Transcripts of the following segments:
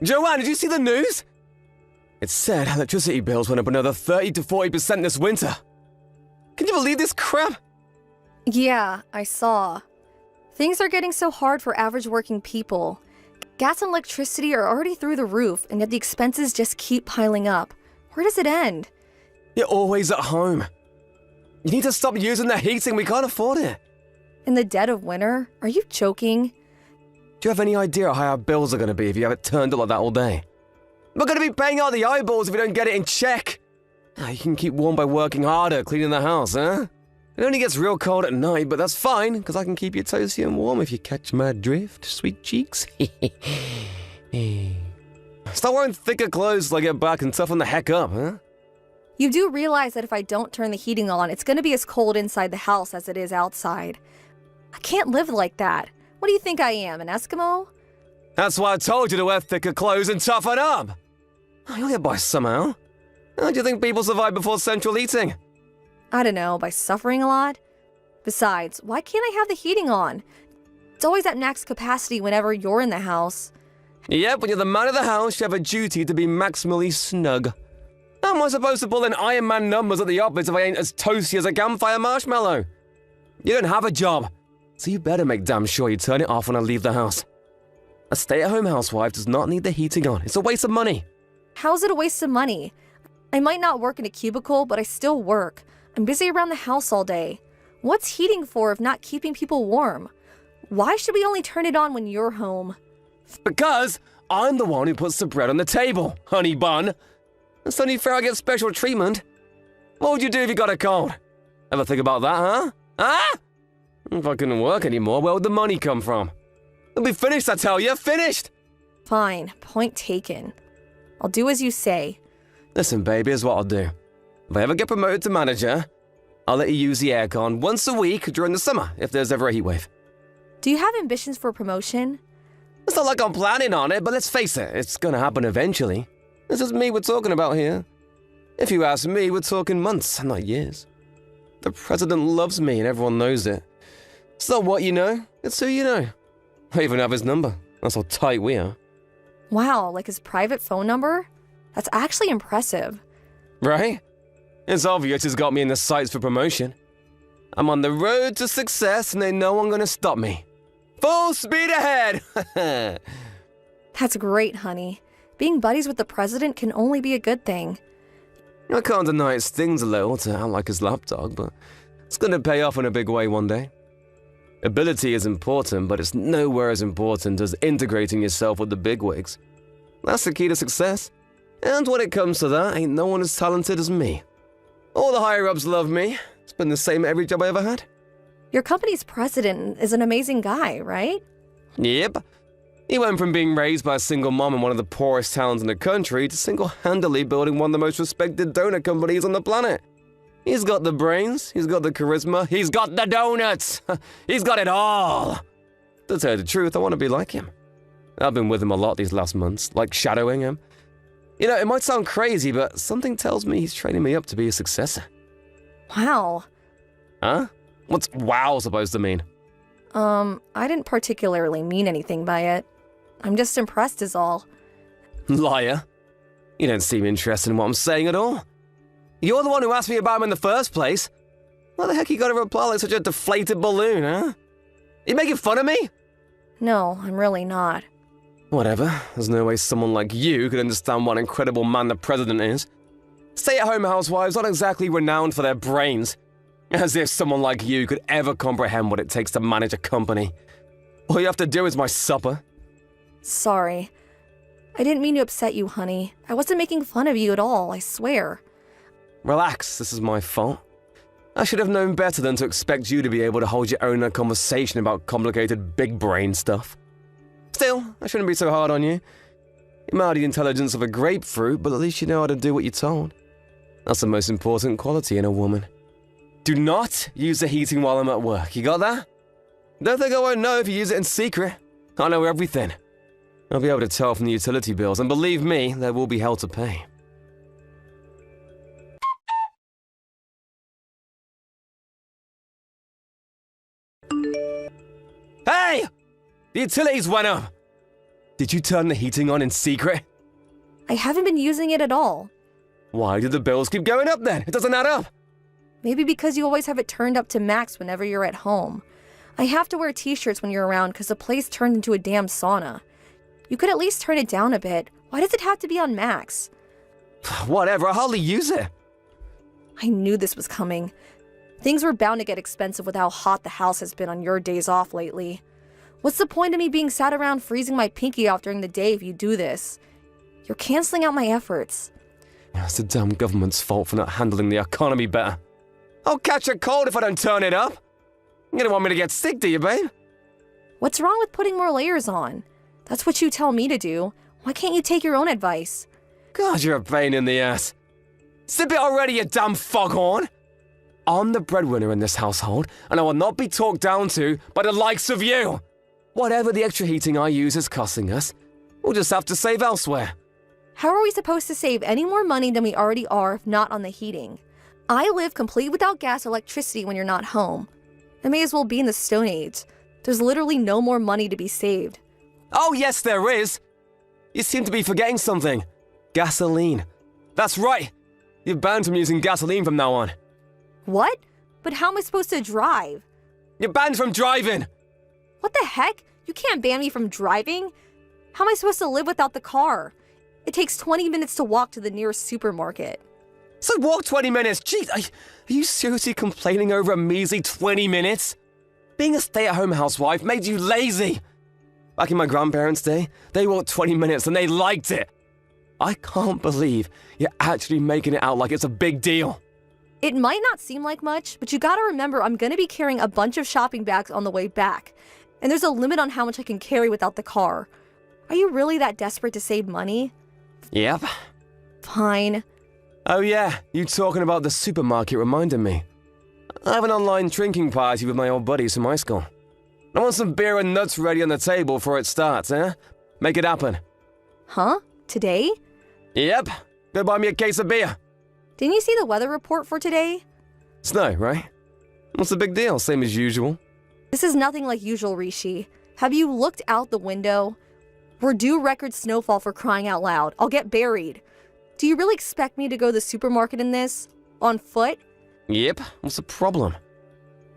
Joanne, did you see the news? It said electricity bills went up another 30 to 40% this winter. Can you believe this crap? Yeah, I saw. Things are getting so hard for average working people. Gas and electricity are already through the roof, and yet the expenses just keep piling up. Where does it end? You're always at home. You need to stop using the heating, we can't afford it. In the dead of winter? Are you joking? Do you have any idea how our bills are going to be if you have it turned up like that all day? We're going to be paying out the eyeballs if we don't get it in check. You can keep warm by working harder, cleaning the house, huh? It only gets real cold at night, but that's fine, because I can keep you toasty and warm if you catch my drift, sweet cheeks. Start wearing thicker clothes till I get back and toughen the heck up, huh? You do realize that if I don't turn the heating on, it's going to be as cold inside the house as it is outside. I can't live like that. What do you think I am, an Eskimo? That's why I told you to wear thicker clothes and toughen up. You'll get by somehow. How do you think people survive before central heating? I don't know, by suffering a lot? Besides, why can't I have the heating on? It's always at max capacity whenever you're in the house. Yep, when you're the man of the house, you have a duty to be maximally snug. How am I supposed to pull in Iron Man numbers at the office if I ain't as toasty as a campfire marshmallow? You don't have a job, so you better make damn sure you turn it off when I leave the house. A stay-at-home housewife does not need the heating on. It's a waste of money. How's it a waste of money? I might not work in a cubicle, but I still work. I'm busy around the house all day. What's heating for if not keeping people warm? Why should we only turn it on when you're home? Because I'm the one who puts the bread on the table, honey bun. It's only fair I get special treatment. What would you do if you got a cold? Ever think about that, huh? Huh? If I couldn't work anymore, where would the money come from? It'll be finished, I tell you, finished! Fine, point taken. I'll do as you say. Listen, baby, here's what I'll do. If I ever get promoted to manager, I'll let you use the aircon once a week during the summer, if there's ever a heatwave. Do you have ambitions for promotion? It's not like I'm planning on it, but let's face it, it's gonna happen eventually. This is me we're talking about here. If you ask me, we're talking months, not years. The president loves me and everyone knows it. It's not what you know, it's who you know. I even have his number. That's how tight we are. Wow, like his private phone number? That's actually impressive. Right? It's obvious he's got me in the sights for promotion. I'm on the road to success and they know I'm gonna stop me. Full speed ahead! That's great, honey. Being buddies with the president can only be a good thing. I can't deny it stings a little to act like his lapdog, but it's gonna pay off in a big way one day. Ability is important, but it's nowhere as important as integrating yourself with the bigwigs. That's the key to success. And when it comes to that, ain't no one as talented as me. All the higher-ups love me. It's been the same at every job I ever had. Your company's president is an amazing guy, right? Yep. He went from being raised by a single mom in one of the poorest towns in the country to single-handedly building one of the most respected donut companies on the planet. He's got the brains, he's got the charisma, he's got the donuts! He's got it all! To tell you the truth, I want to be like him. I've been with him a lot these last months, like shadowing him. You know, it might sound crazy, but something tells me he's training me up to be a successor. Wow. Huh? What's wow supposed to mean? I didn't particularly mean anything by it. I'm just impressed is all. Liar. You don't seem interested in what I'm saying at all. You're the one who asked me about him in the first place. Why the heck you gotta reply like such a deflated balloon, huh? You making fun of me? No, I'm really not. Whatever. There's no way someone like you could understand what an incredible man the president is. Stay-at-home housewives aren't exactly renowned for their brains. As if someone like you could ever comprehend what it takes to manage a company. All you have to do is my supper. Sorry. I didn't mean to upset you, honey. I wasn't making fun of you at all, I swear. Relax, this is my fault. I should have known better than to expect you to be able to hold your own in a conversation about complicated big brain stuff. Still, I shouldn't be so hard on you. You might have the intelligence of a grapefruit, but at least you know how to do what you're told. That's the most important quality in a woman. Do not use the heating while I'm at work, you got that? Don't think I won't know if you use it in secret. I know everything. I'll be able to tell from the utility bills, and believe me, there will be hell to pay. Hey! The utilities went up! Did you turn the heating on in secret? I haven't been using it at all. Why do the bills keep going up then? It doesn't add up. Maybe because you always have it turned up to max whenever you're at home. I have to wear t-shirts when you're around because the place turned into a damn sauna. You could at least turn it down a bit. Why does it have to be on max? Whatever, I hardly use it. I knew this was coming. Things were bound to get expensive with how hot the house has been on your days off lately. What's the point of me being sat around freezing my pinky off during the day if you do this? You're canceling out my efforts. It's the damn government's fault for not handling the economy better. I'll catch a cold if I don't turn it up. You don't want me to get sick, do you, babe? What's wrong with putting more layers on? That's what you tell me to do. Why can't you take your own advice? God, you're a pain in the ass. Sip it already, you damn foghorn! I'm the breadwinner in this household, and I will not be talked down to by the likes of you! Whatever the extra heating I use is costing us, we'll just have to save elsewhere. How are we supposed to save any more money than we already are if not on the heating? I live complete without gas or electricity when you're not home. I may as well be in the Stone Age. There's literally no more money to be saved. Oh yes, there is! You seem to be forgetting something. Gasoline. That's right! You're banned from using gasoline from now on. What? But how am I supposed to drive? You're banned from driving! What the heck? You can't ban me from driving? How am I supposed to live without the car? It takes 20 minutes to walk to the nearest supermarket. So walk 20 minutes? Jeez, are you seriously complaining over a measly 20 minutes? Being a stay-at-home housewife made you lazy. Back in my grandparents' day, they walked 20 minutes and they liked it. I can't believe you're actually making it out like it's a big deal. It might not seem like much, but you gotta remember I'm gonna be carrying a bunch of shopping bags on the way back. And there's a limit on how much I can carry without the car. Are you really that desperate to save money? Yep. Fine. Oh yeah, you talking about the supermarket reminded me. I have an online drinking party with my old buddies from high school. I want some beer and nuts ready on the table before it starts, eh? Make it happen. Huh? Today? Yep. Go buy me a case of beer. Didn't you see the weather report for today? Snow, right? What's the big deal? Same as usual. This is nothing like usual, Rishi. Have you looked out the window? We're due record snowfall for crying out loud. I'll get buried. Do you really expect me to go to the supermarket in this? On foot? Yep. What's the problem?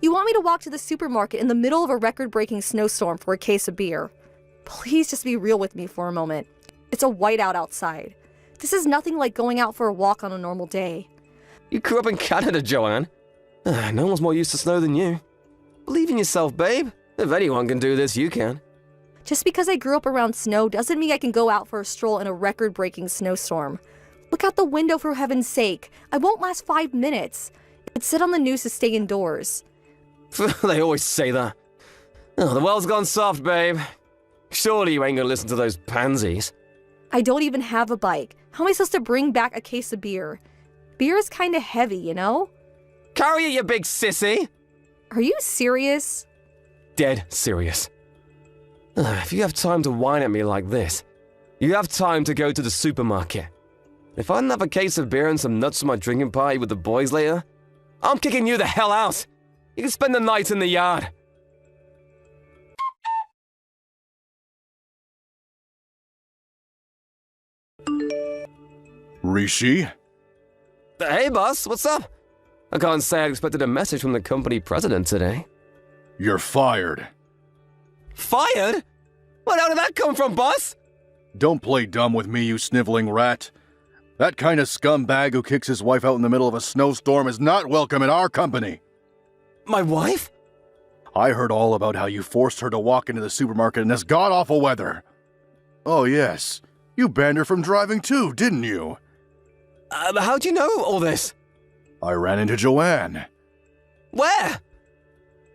You want me to walk to the supermarket in the middle of a record-breaking snowstorm for a case of beer? Please just be real with me for a moment. It's a whiteout outside. This is nothing like going out for a walk on a normal day. You grew up in Canada, Joanne. No one's more used to snow than you. Believe in yourself, babe. If anyone can do this, you can. Just because I grew up around snow doesn't mean I can go out for a stroll in a record-breaking snowstorm. Look out the window for heaven's sake. I won't last 5 minutes. It said on the news to stay indoors. They always say that. Oh, the world's gone soft, babe. Surely you ain't gonna listen to those pansies. I don't even have a bike. How am I supposed to bring back a case of beer? Beer is kinda heavy, you know? Carry it, you big sissy! Are you serious? Dead serious. If you have time to whine at me like this, you have time to go to the supermarket. If I didn't have a case of beer and some nuts for my drinking party with the boys later, I'm kicking you the hell out. You can spend the night in the yard. Rishi? Hey, boss, what's up? I can't say I expected a message from the company president today. You're fired. Fired? Where the hell did that come from, boss? Don't play dumb with me, you sniveling rat. That kind of scumbag who kicks his wife out in the middle of a snowstorm is not welcome at our company. My wife? I heard all about how you forced her to walk into the supermarket in this god-awful weather. Oh yes, you banned her from driving too, didn't you? How'd you know all this? I ran into Joanne. Where?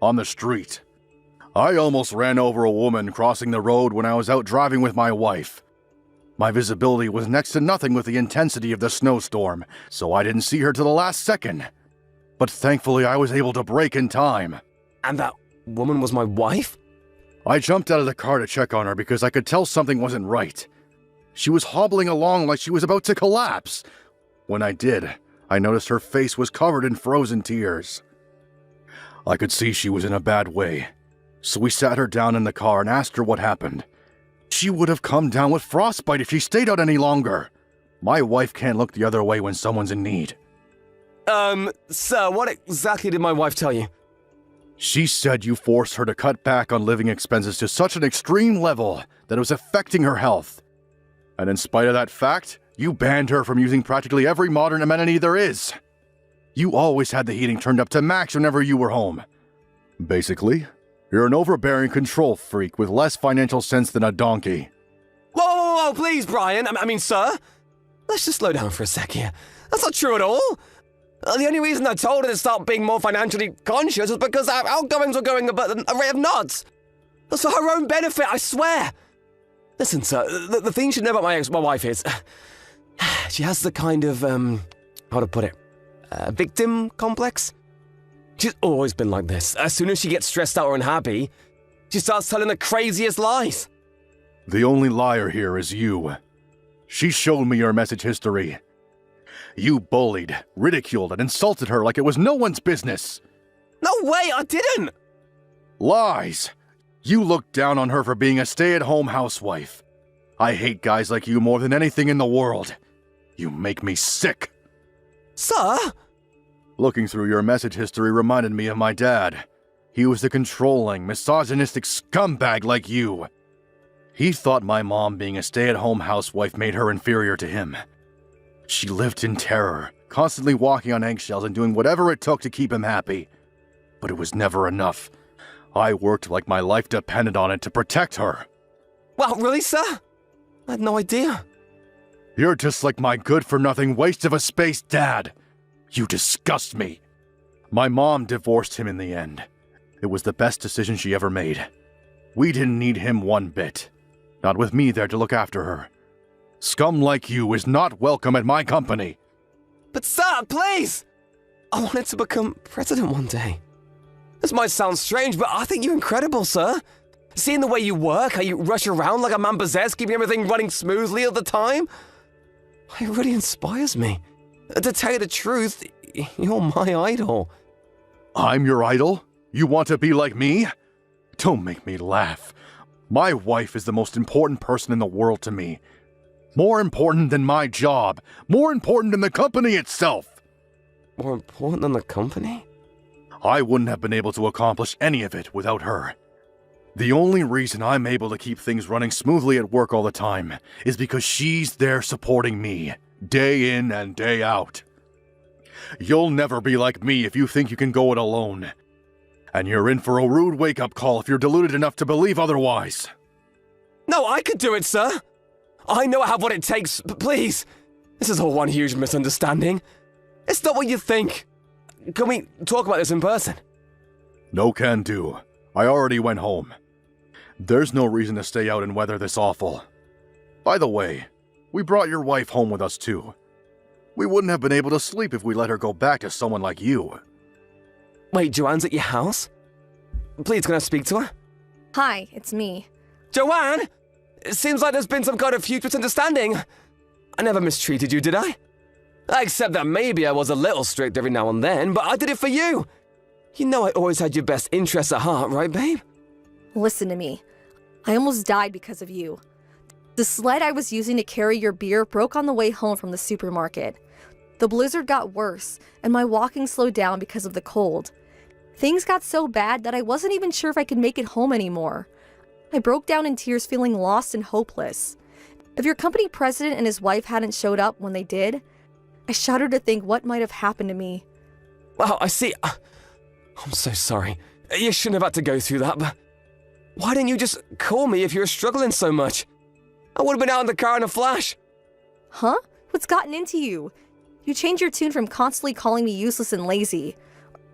On the street. I almost ran over a woman crossing the road when I was out driving with my wife. My visibility was next to nothing with the intensity of the snowstorm, so I didn't see her till the last second. But thankfully I was able to brake in time. And that woman was my wife? I jumped out of the car to check on her because I could tell something wasn't right. She was hobbling along like she was about to collapse. When I did, I noticed her face was covered in frozen tears. I could see she was in a bad way, so we sat her down in the car and asked her what happened. She would have come down with frostbite if she stayed out any longer. My wife can't look the other way when someone's in need. Sir, what exactly did my wife tell you? She said you forced her to cut back on living expenses to such an extreme level that it was affecting her health. And in spite of that fact, you banned her from using practically every modern amenity there is. You always had the heating turned up to max whenever you were home. Basically, you're an overbearing control freak with less financial sense than a donkey. Whoa, please, Brian. I mean, sir. Let's just slow down for a sec here. That's not true at all. The only reason I told her to start being more financially conscious was because our outgoings were going about a rate of knots. That's for her own benefit, I swear. Listen, sir, the thing you should know about my wife is... she has the kind of, how to put it, victim complex. She's always been like this. As soon as she gets stressed out or unhappy, she starts telling the craziest lies. The only liar here is you. She showed me your message history. You bullied, ridiculed, and insulted her like it was no one's business. No way, I didn't! Lies! You looked down on her for being a stay-at-home housewife. I hate guys like you more than anything in the world. You make me sick. Sir? Looking through your message history reminded me of my dad. He was a controlling, misogynistic scumbag like you. He thought my mom being a stay-at-home housewife made her inferior to him. She lived in terror, constantly walking on eggshells and doing whatever it took to keep him happy. But it was never enough. I worked like my life depended on it to protect her. Wow, really, sir? I had no idea. You're just like my good-for-nothing waste of a space dad. You disgust me. My mom divorced him in the end. It was the best decision she ever made. We didn't need him one bit. Not with me there to look after her. Scum like you is not welcome at my company. But sir, please! I wanted to become president one day. This might sound strange, but I think you're incredible, sir. Seeing the way you work, how you rush around like a man possessed, keeping everything running smoothly all the time, it really inspires me. To tell you the truth, you're my idol. I'm your idol? You want to be like me? Don't make me laugh. My wife is the most important person in the world to me. More important than my job. More important than the company itself. More important than the company? I wouldn't have been able to accomplish any of it without her. The only reason I'm able to keep things running smoothly at work all the time is because she's there supporting me, day in and day out. You'll never be like me if you think you can go it alone. And you're in for a rude wake-up call if you're deluded enough to believe otherwise. No, I could do it, sir. I know I have what it takes, but please. This is all one huge misunderstanding. It's not what you think. Can we talk about this in person? No can do. I already went home. There's no reason to stay out in weather this awful. By the way, we brought your wife home with us too. We wouldn't have been able to sleep if we let her go back to someone like you. Wait, Joanne's at your house? Please, can I speak to her? Hi, it's me. Joanne! It seems like there's been some kind of huge misunderstanding. I never mistreated you, did I? Except that maybe I was a little strict every now and then, but I did it for you. You know I always had your best interests at heart, right, babe? Listen to me. I almost died because of you. The sled I was using to carry your beer broke on the way home from the supermarket. The blizzard got worse, and my walking slowed down because of the cold. Things got so bad that I wasn't even sure if I could make it home anymore. I broke down in tears, feeling lost and hopeless. If your company president and his wife hadn't showed up when they did, I shudder to think what might have happened to me. Wow, I see. I'm so sorry. You shouldn't have had to go through that, but why didn't you just call me if you were struggling so much? I would have been out in the car in a flash. Huh? What's gotten into you? You changed your tune from constantly calling me useless and lazy.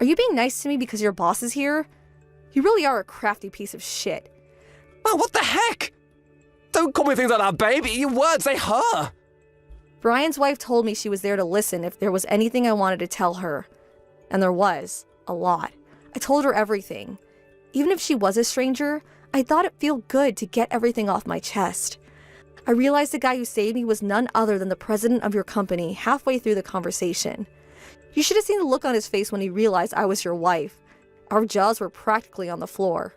Are you being nice to me because your boss is here? You really are a crafty piece of shit. Oh, what the heck? Don't call me things like that, babe. Your words, they hurt. Brian's wife told me she was there to listen if there was anything I wanted to tell her. And there was. A lot. I told her everything. Even if she was a stranger, I thought it'd feel good to get everything off my chest. I realized the guy who saved me was none other than the president of your company halfway through the conversation. You should have seen the look on his face when he realized I was your wife. Our jaws were practically on the floor.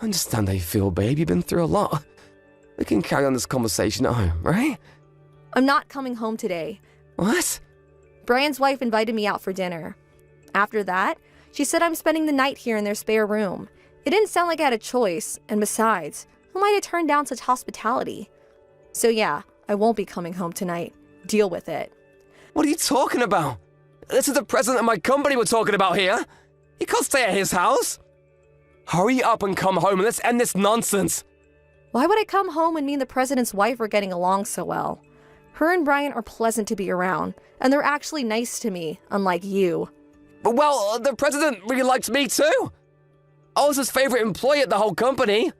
I understand how you feel, babe. You've been through a lot. We can carry on this conversation at home, right? I'm not coming home today. What? Brian's wife invited me out for dinner. After that, she said I'm spending the night here in their spare room. It didn't sound like I had a choice, and besides, who might have turned down such hospitality? So yeah, I won't be coming home tonight. Deal with it. What are you talking about? This is the president of my company we're talking about here. You can't stay at his house. Hurry up and come home and let's end this nonsense. Why would I come home when me and the president's wife are getting along so well? Her and Brian are pleasant to be around, and they're actually nice to me, unlike you. Well, the president really likes me too. I was his favorite employee at the whole company.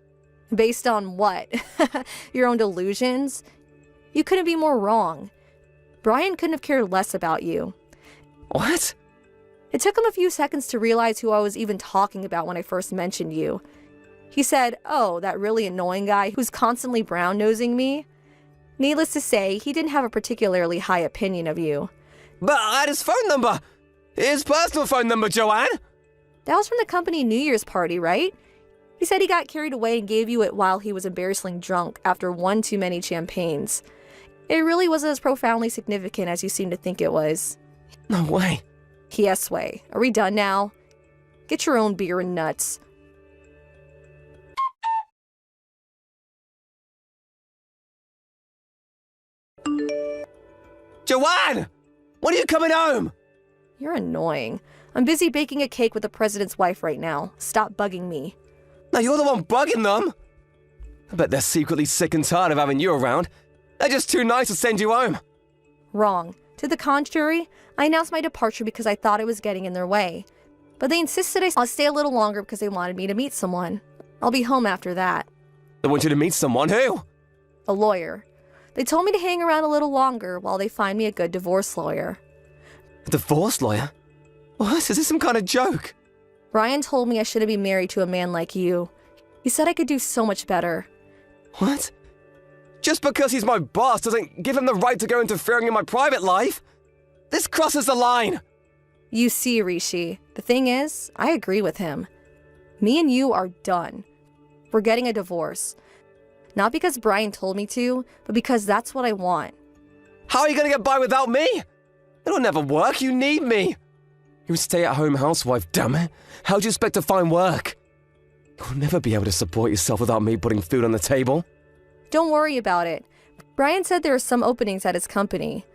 Based on what? Your own delusions? You couldn't be more wrong. Brian couldn't have cared less about you. What? It took him a few seconds to realize who I was even talking about when I first mentioned you. He said, "Oh, that really annoying guy who's constantly brown-nosing me." Needless to say, he didn't have a particularly high opinion of you. But I had his phone number. His personal phone number, Joanne. That was from the company New Year's party, right? He said he got carried away and gave you it while he was embarrassingly drunk after one too many champagnes. It really wasn't as profoundly significant as you seem to think it was. No way. Yes way. Are we done now? Get your own beer and nuts. Joanne! When are you coming home? You're annoying. I'm busy baking a cake with the president's wife right now. Stop bugging me. No, you're the one bugging them. I bet they're secretly sick and tired of having you around. They're just too nice to send you home. Wrong. To the contrary, I announced my departure because I thought I was getting in their way. But they insisted I'll stay a little longer because they wanted me to meet someone. I'll be home after that. They want you to meet someone. Who? A lawyer. They told me to hang around a little longer while they find me a good divorce lawyer. A divorce lawyer? What? Is this some kind of joke? Brian told me I shouldn't be married to a man like you. He said I could do so much better. What? Just because he's my boss doesn't give him the right to go interfering in my private life? This crosses the line. You see, Rishi, the thing is, I agree with him. Me and you are done. We're getting a divorce. Not because Brian told me to, but because that's what I want. How are you going to get by without me? It'll never work. You need me. You're a stay-at-home housewife, damn it. How do you expect to find work? You'll never be able to support yourself without me putting food on the table. Don't worry about it. Brian said there are some openings at his company.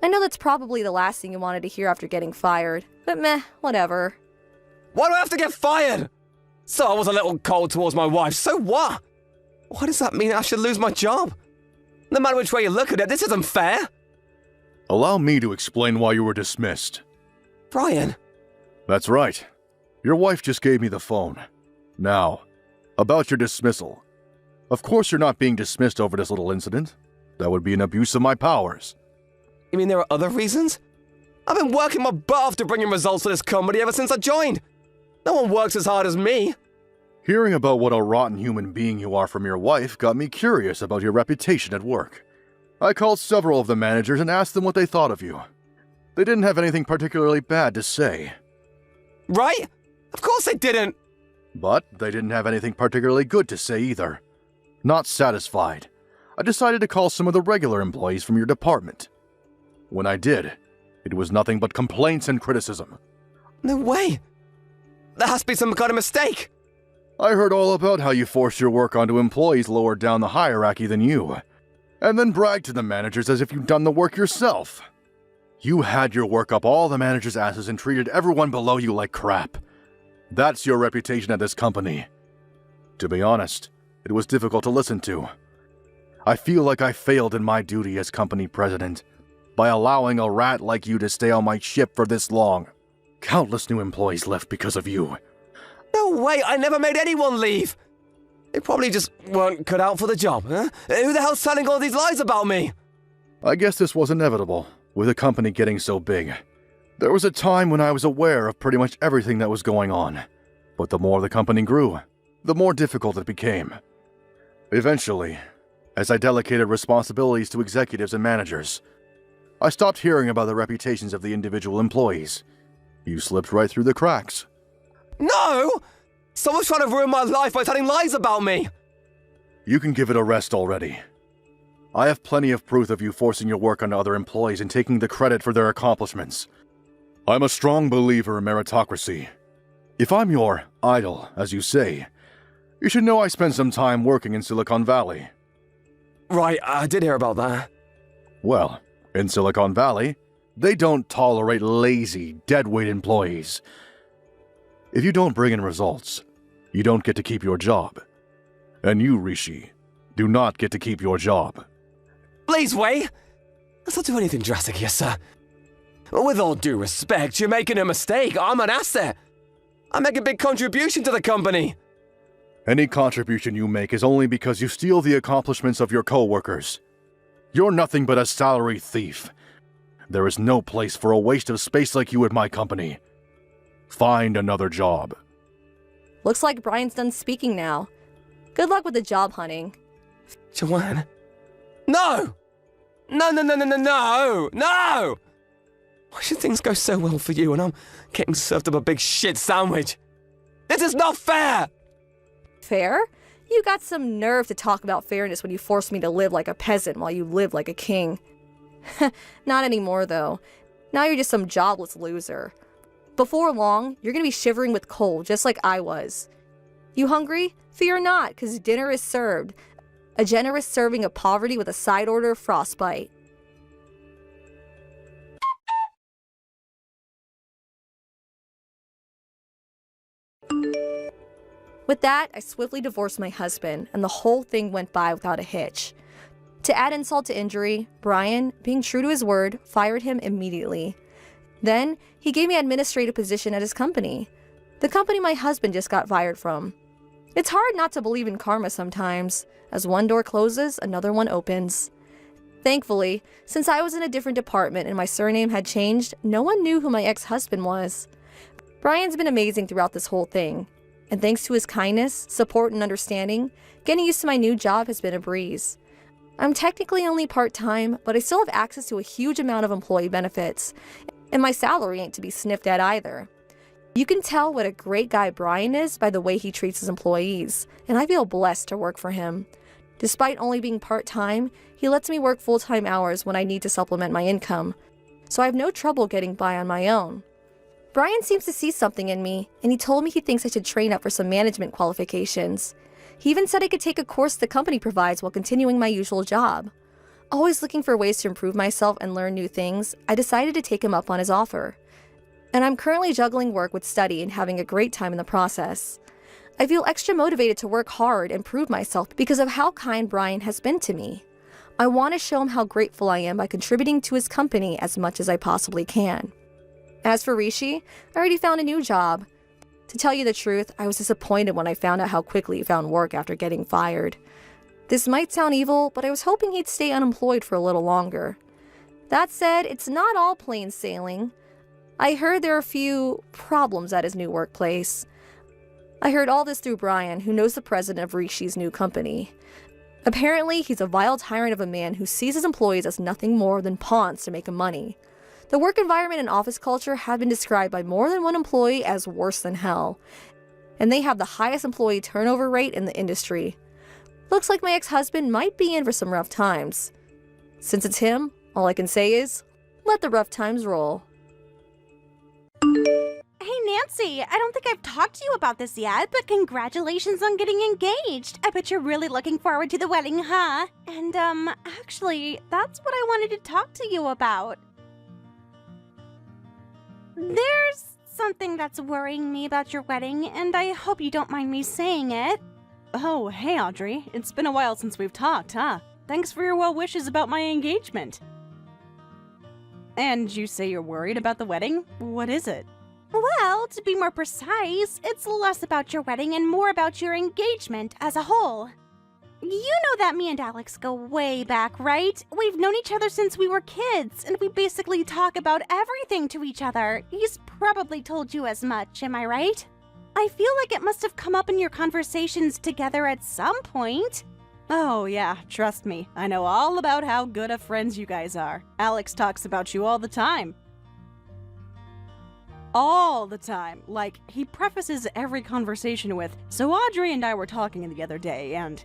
I know that's probably the last thing you wanted to hear after getting fired, but meh, whatever. Why do I have to get fired? So I was a little cold towards my wife, so what? Why does that mean I should lose my job? No matter which way you look at it, this isn't fair. Allow me to explain why you were dismissed. Brian. That's right. Your wife just gave me the phone. Now, about your dismissal. Of course you're not being dismissed over this little incident. That would be an abuse of my powers. You mean there are other reasons? I've been working my butt off to bring in results for this company ever since I joined. No one works as hard as me. Hearing about what a rotten human being you are from your wife got me curious about your reputation at work. I called several of the managers and asked them what they thought of you. They didn't have anything particularly bad to say. Right? Of course they didn't. But they didn't have anything particularly good to say either. Not satisfied, I decided to call some of the regular employees from your department. When I did, it was nothing but complaints and criticism. No way. There has to be some kind of mistake. I heard all about how you forced your work onto employees lower down the hierarchy than you, and then bragged to the managers as if you'd done the work yourself. You had your work up all the managers' asses and treated everyone below you like crap. That's your reputation at this company. To be honest, it was difficult to listen to. I feel like I failed in my duty as company president by allowing a rat like you to stay on my ship for this long. Countless new employees left because of you. No way, I never made anyone leave. They probably just weren't cut out for the job, huh? Who the hell's telling all these lies about me? I guess this was inevitable, with the company getting so big. There was a time when I was aware of pretty much everything that was going on. But the more the company grew, the more difficult it became. Eventually, as I delegated responsibilities to executives and managers, I stopped hearing about the reputations of the individual employees. You slipped right through the cracks. No! Someone's trying to ruin my life by telling lies about me. You can give it a rest already. I have plenty of proof of you forcing your work onto other employees and taking the credit for their accomplishments. I'm a strong believer in meritocracy. If I'm your idol, as you say, you should know I spent some time working in Silicon Valley. Right, I did hear about that. Well, in Silicon Valley, they don't tolerate lazy, deadweight employees. If you don't bring in results, you don't get to keep your job. And you, Rishi, do not get to keep your job. Please, Wei! Let's not do anything drastic here, sir. With all due respect, you're making a mistake. I'm an asset. I make a big contribution to the company. Any contribution you make is only because you steal the accomplishments of your co-workers. You're nothing but a salary thief. There is no place for a waste of space like you at my company. Find another job. Looks like Brian's done speaking now. Good luck with the job hunting. Joanne? No! No, no, no, no, no, no! No! Why should things go so well for you and I'm getting served up a big shit sandwich? This is not fair! Fair? You got some nerve to talk about fairness when you forced me to live like a peasant while you live like a king. Not anymore, though. Now you're just some jobless loser. Before long, you're gonna be shivering with cold, just like I was. You hungry? Fear not, because dinner is served. A generous serving of poverty with a side order of frostbite. With that, I swiftly divorced my husband, and the whole thing went by without a hitch. To add insult to injury, Brian, being true to his word, fired him immediately. Then, he gave me an administrative position at his company. The company my husband just got fired from. It's hard not to believe in karma sometimes. As one door closes, another one opens. Thankfully, since I was in a different department and my surname had changed, no one knew who my ex-husband was. Brian's been amazing throughout this whole thing. And thanks to his kindness, support, and understanding, getting used to my new job has been a breeze. I'm technically only part-time, but I still have access to a huge amount of employee benefits, and my salary ain't to be sniffed at either. You can tell what a great guy Brian is by the way he treats his employees, and I feel blessed to work for him. Despite only being part-time, he lets me work full-time hours when I need to supplement my income, so I have no trouble getting by on my own. Brian seems to see something in me, and he told me he thinks I should train up for some management qualifications. He even said I could take a course the company provides while continuing my usual job. Always looking for ways to improve myself and learn new things, I decided to take him up on his offer. And I'm currently juggling work with study and having a great time in the process. I feel extra motivated to work hard and prove myself because of how kind Brian has been to me. I want to show him how grateful I am by contributing to his company as much as I possibly can. As for Rishi, I already found a new job. To tell you the truth, I was disappointed when I found out how quickly he found work after getting fired. This might sound evil, but I was hoping he'd stay unemployed for a little longer. That said, it's not all plain sailing. I heard there are a few problems at his new workplace. I heard all this through Brian, who knows the president of Rishi's new company. Apparently, he's a vile tyrant of a man who sees his employees as nothing more than pawns to make him money. The work environment and office culture have been described by more than one employee as worse than hell, and they have the highest employee turnover rate in the industry. Looks like my ex-husband might be in for some rough times. Since it's him, all I can say is, let the rough times roll. Hey Nancy, I don't think I've talked to you about this yet, but congratulations on getting engaged. I bet you're really looking forward to the wedding, huh? And actually, that's what I wanted to talk to you about. There's something that's worrying me about your wedding, and I hope you don't mind me saying it. Oh, hey Audrey. It's been a while since we've talked, huh? Thanks for your well wishes about my engagement. And you say you're worried about the wedding? What is it? Well, to be more precise, it's less about your wedding and more about your engagement as a whole. You know that me and Alex go way back, right? We've known each other since we were kids, and we basically talk about everything to each other. He's probably told you as much, am I right? I feel like it must have come up in your conversations together at some point. Oh yeah, trust me. I know all about how good of friends you guys are. Alex talks about you all the time. All the time. Like, he prefaces every conversation with, "So Audrey and I were talking the other day, and..."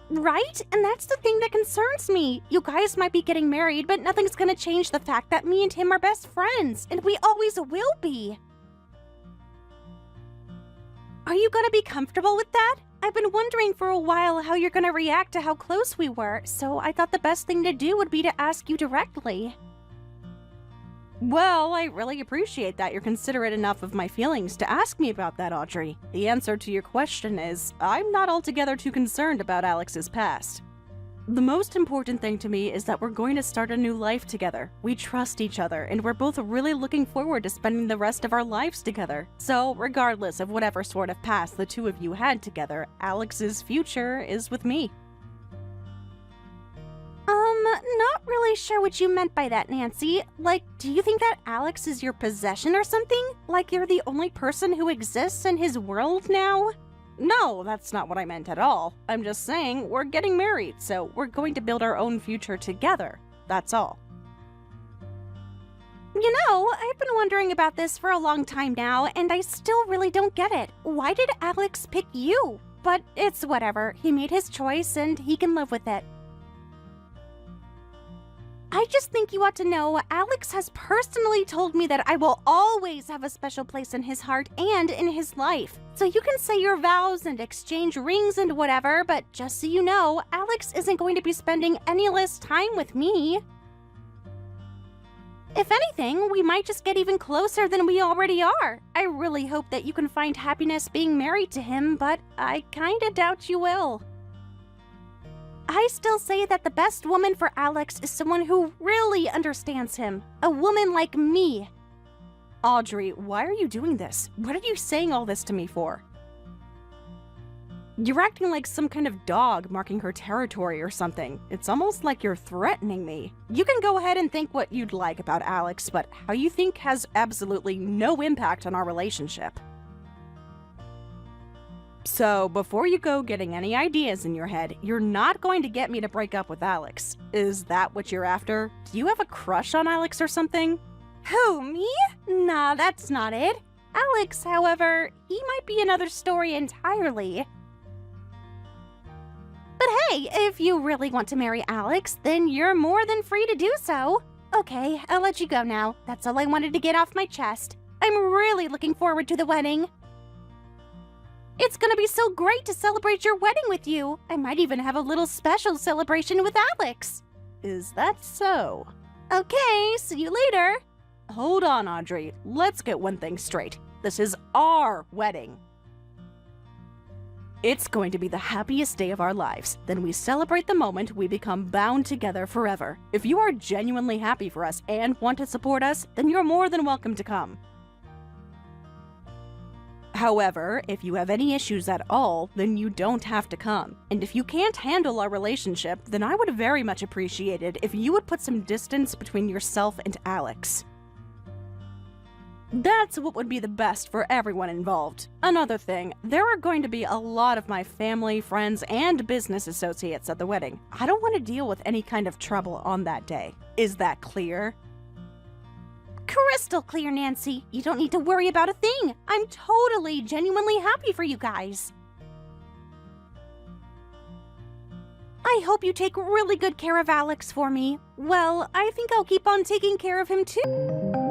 Right? And that's the thing that concerns me. You guys might be getting married, but nothing's gonna change the fact that me and him are best friends, and we always will be. Are you gonna be comfortable with that? I've been wondering for a while how you're gonna react to how close we were, so I thought the best thing to do would be to ask you directly. Well, I really appreciate that you're considerate enough of my feelings to ask me about that, Audrey. The answer to your question is, I'm not altogether too concerned about Alex's past. The most important thing to me is that we're going to start a new life together. We trust each other, and we're both really looking forward to spending the rest of our lives together. So, regardless of whatever sort of past the two of you had together, Alex's future is with me. Not really sure what you meant by that, Nancy. Like, do you think that Alex is your possession or something? Like you're the only person who exists in his world now? No, that's not what I meant at all. I'm just saying we're getting married, so we're going to build our own future together. That's all. You know, I've been wondering about this for a long time now, and I still really don't get it. Why did Alex pick you? But it's whatever. He made his choice, and he can live with it. I just think you ought to know Alex has personally told me that I will always have a special place in his heart and in his life. So you can say your vows and exchange rings and whatever, but just so you know, Alex isn't going to be spending any less time with me. If anything, we might just get even closer than we already are. I really hope that you can find happiness being married to him, but I kinda doubt you will. I still say that the best woman for Alex is someone who really understands him. A woman like me. Audrey, why are you doing this? What are you saying all this to me for? You're acting like some kind of dog marking her territory or something. It's almost like you're threatening me. You can go ahead and think what you'd like about Alex, but how you think has absolutely no impact on our relationship. So, before you go getting any ideas in your head, you're not going to get me to break up with Alex. Is that what you're after? Do you have a crush on Alex or something? Who, me? Nah, that's not it. Alex, however, he might be another story entirely. But hey, if you really want to marry Alex, then you're more than free to do so. Okay, I'll let you go now. That's all I wanted to get off my chest. I'm really looking forward to the wedding. It's gonna be so great to celebrate your wedding with you. I might even have a little special celebration with Alex. Is that so? Okay, see you later. Hold on, Audrey. Let's get one thing straight. This is our wedding. It's going to be the happiest day of our lives. Then we celebrate the moment we become bound together forever. If you are genuinely happy for us and want to support us, then you're more than welcome to come. However, if you have any issues at all, then you don't have to come. And if you can't handle our relationship, then I would very much appreciate it if you would put some distance between yourself and Alex. That's what would be the best for everyone involved. Another thing, there are going to be a lot of my family, friends, and business associates at the wedding. I don't want to deal with any kind of trouble on that day. Is that clear? Crystal clear, Nancy. You don't need to worry about a thing. I'm totally, genuinely happy for you guys. I hope you take really good care of Alex for me. Well, I think I'll keep on taking care of him too.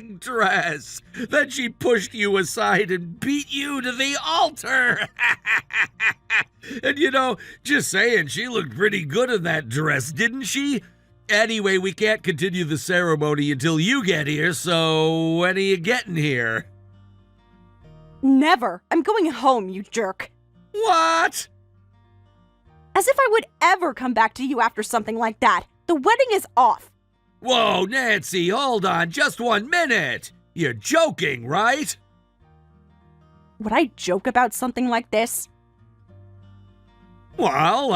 wedding dress. Then she pushed you aside and beat you to the altar. And just saying, she looked pretty good in that dress, didn't she? Anyway, we can't continue the ceremony until you get here, so when are you getting here? Never. I'm going home, you jerk. What? As if I would ever come back to you after something like that. The wedding is off. Whoa, Nancy, hold on just 1 minute. You're joking, right? Would I joke about something like this? Well,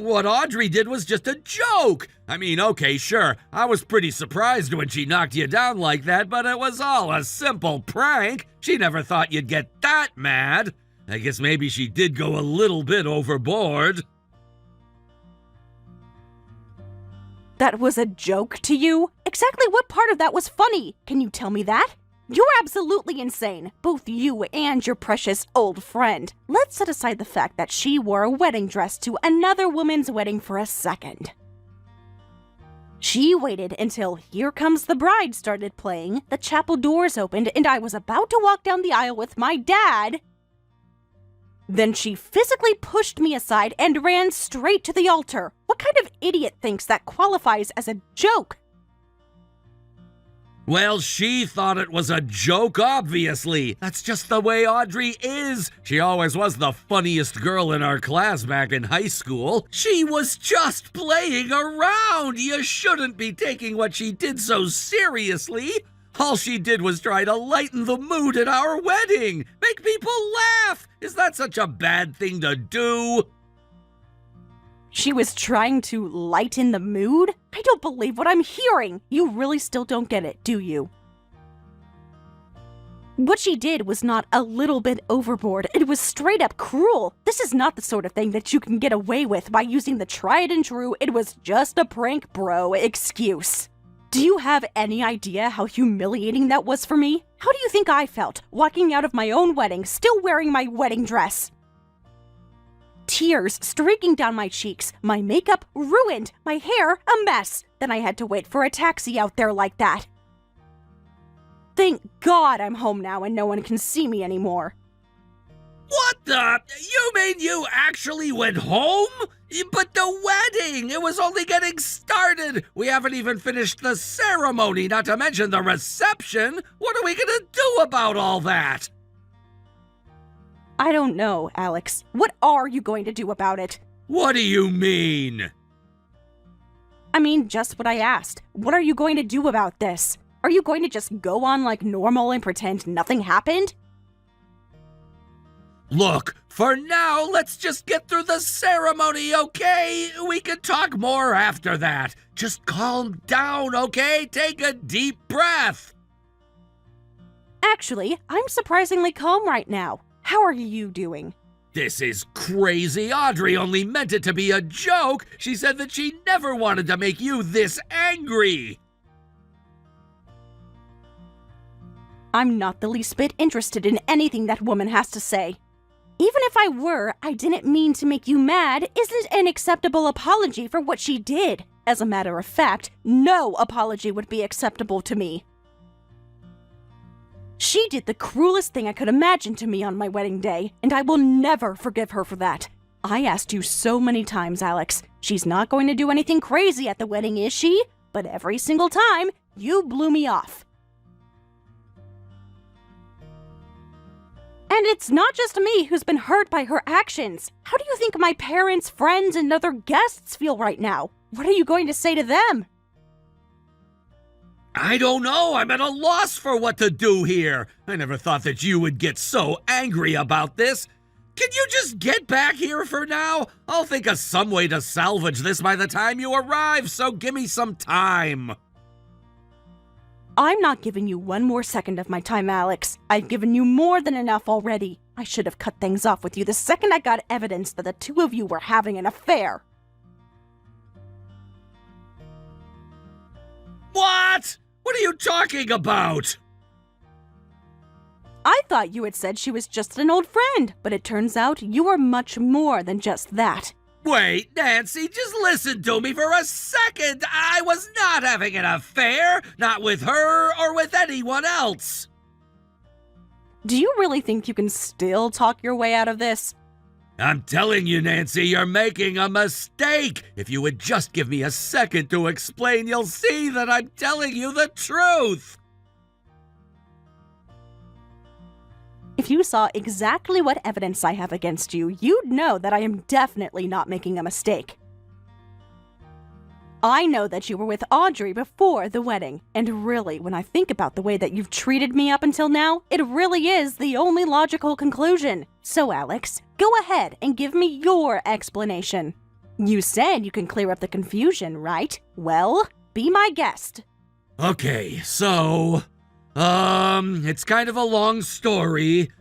what Audrey did was just a joke. Okay, sure, I was pretty surprised when she knocked you down like that, but it was all a simple prank. She never thought you'd get that mad. I guess maybe she did go a little bit overboard. That was a joke to you? Exactly what part of that was funny? Can you tell me that? You're absolutely insane, both you and your precious old friend. Let's set aside the fact that she wore a wedding dress to another woman's wedding for a second. She waited until Here Comes the Bride started playing, the chapel doors opened, and I was about to walk down the aisle with my dad. Then she physically pushed me aside and ran straight to the altar. What kind of idiot thinks that qualifies as a joke? Well, she thought it was a joke, obviously. That's just the way Audrey is. She always was the funniest girl in our class back in high school. She was just playing around. You shouldn't be taking what she did so seriously. All she did was try to lighten the mood at our wedding. Make people laugh. Is that such a bad thing to do? She was trying to lighten the mood? I don't believe what I'm hearing. You really still don't get it, do you? What she did was not a little bit overboard. It was straight up cruel. This is not the sort of thing that you can get away with by using the tried and true "it was just a prank, bro" excuse. Do you have any idea how humiliating that was for me? How do you think I felt walking out of my own wedding still wearing my wedding dress? Tears streaking down my cheeks, my makeup ruined, my hair a mess. Then I had to wait for a taxi out there like that. Thank God I'm home now and no one can see me anymore. What the? You mean you actually went home? But the wedding, it was only getting started. We haven't even finished the ceremony, not to mention the reception. What are we gonna do about all that? I don't know, Alex. What are you going to do about it? What do you mean? I mean, just what I asked. What are you going to do about this? Are you going to just go on like normal and pretend nothing happened? Look, for now, let's just get through the ceremony, okay? We can talk more after that. Just calm down, okay? Take a deep breath. Actually, I'm surprisingly calm right now. How are you doing? This is crazy. Audrey only meant it to be a joke. She said that she never wanted to make you this angry. I'm not the least bit interested in anything that woman has to say. Even if I were, I didn't mean to make you mad isn't an acceptable apology for what she did. As a matter of fact, no apology would be acceptable to me. She did the cruelest thing I could imagine to me on my wedding day, and I will never forgive her for that. I asked you so many times, Alex. She's not going to do anything crazy at the wedding, is she? But every single time, you blew me off. And it's not just me who's been hurt by her actions. How do you think my parents, friends, and other guests feel right now? What are you going to say to them? I don't know. I'm at a loss for what to do here. I never thought that you would get so angry about this. Can you just get back here for now? I'll think of some way to salvage this by the time you arrive, so give me some time. I'm not giving you one more second of my time, Alex. I've given you more than enough already. I should have cut things off with you the second I got evidence that the two of you were having an affair. What? What are you talking about? I thought you had said she was just an old friend, but it turns out you are much more than just that. Wait, Nancy, just listen to me for a second. I was not having an affair, not with her or with anyone else. Do you really think you can still talk your way out of this? I'm telling you, Nancy, you're making a mistake. If you would just give me a second to explain, you'll see that I'm telling you the truth. If you saw exactly what evidence I have against you, you'd know that I am definitely not making a mistake. I know that you were with Audrey before the wedding, and really, when I think about the way that you've treated me up until now, it really is the only logical conclusion. So, Alex, go ahead and give me your explanation. You said you can clear up the confusion, right? Well, be my guest. Okay, so, it's kind of a long story,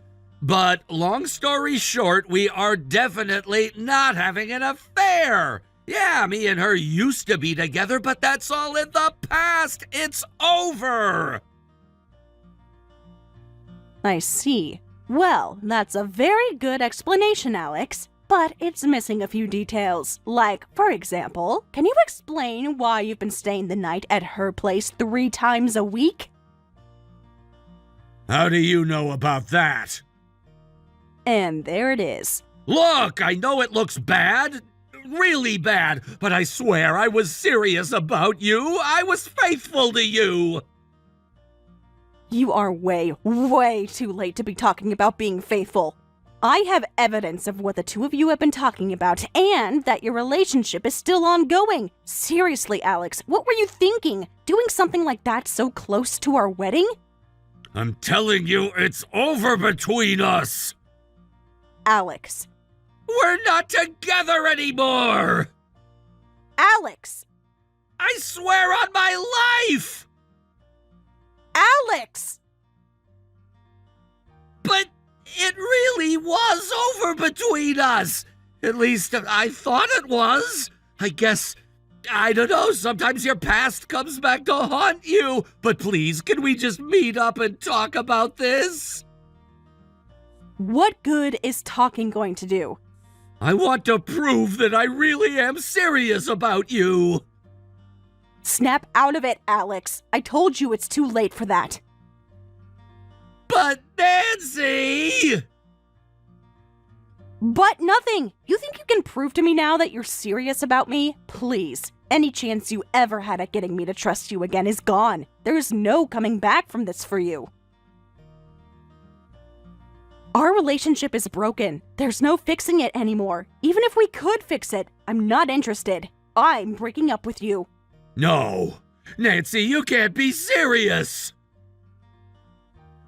but long story short, we are definitely not having an affair. Yeah, me and her used to be together, but that's all in the past. It's over. I see. Well, that's a very good explanation, Alex. But it's missing a few details. Like, for example, can you explain why you've been staying the night at her place 3 times a week? How do you know about that? And there it is. Look, I know it looks bad. Really bad, but I swear I was serious about you. I was faithful to you. You are way, way too late to be talking about being faithful. I have evidence of what the two of you have been talking about, and that your relationship is still ongoing. Seriously, Alex, what were you thinking? Doing something like that so close to our wedding? I'm telling you, it's over between us. Alex. We're not together anymore! Alex! I swear on my life! Alex! But it really was over between us. At least I thought it was. I guess, I don't know, sometimes your past comes back to haunt you. But please, can we just meet up and talk about this? What good is talking going to do? I want to prove that I really am serious about you. Snap out of it, Alex. I told you it's too late for that. But Nancy! But nothing! You think you can prove to me now that you're serious about me? Please. Any chance you ever had at getting me to trust you again is gone. There's no coming back from this for you. Our relationship is broken. There's no fixing it anymore. Even if we could fix it, I'm not interested. I'm breaking up with you. No. Nancy, you can't be serious.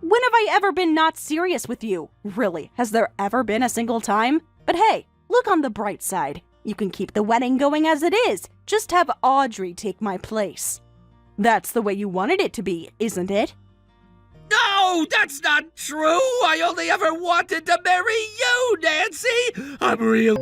When have I ever been not serious with you? Really, has there ever been a single time? But hey, look on the bright side. You can keep the wedding going as it is. Just have Audrey take my place. That's the way you wanted it to be, isn't it? No, that's not true. I only ever wanted to marry you, Nancy. I'm real.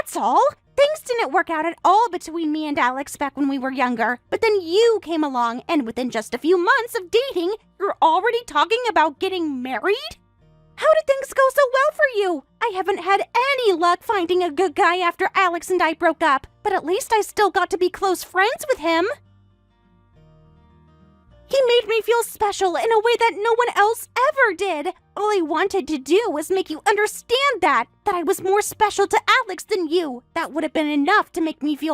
that's all. Things didn't work out at all between me and Alex back when we were younger. But then you came along, and within just a few months of dating, you're already talking about getting married? How did things go so well for you? I haven't had any luck finding a good guy after Alex and I broke up, but at least I still got to be close friends with him. He made me feel special in a way that no one else ever did. All I wanted to do was make you understand that I was more special to Alex than you. That would have been enough to make me feel...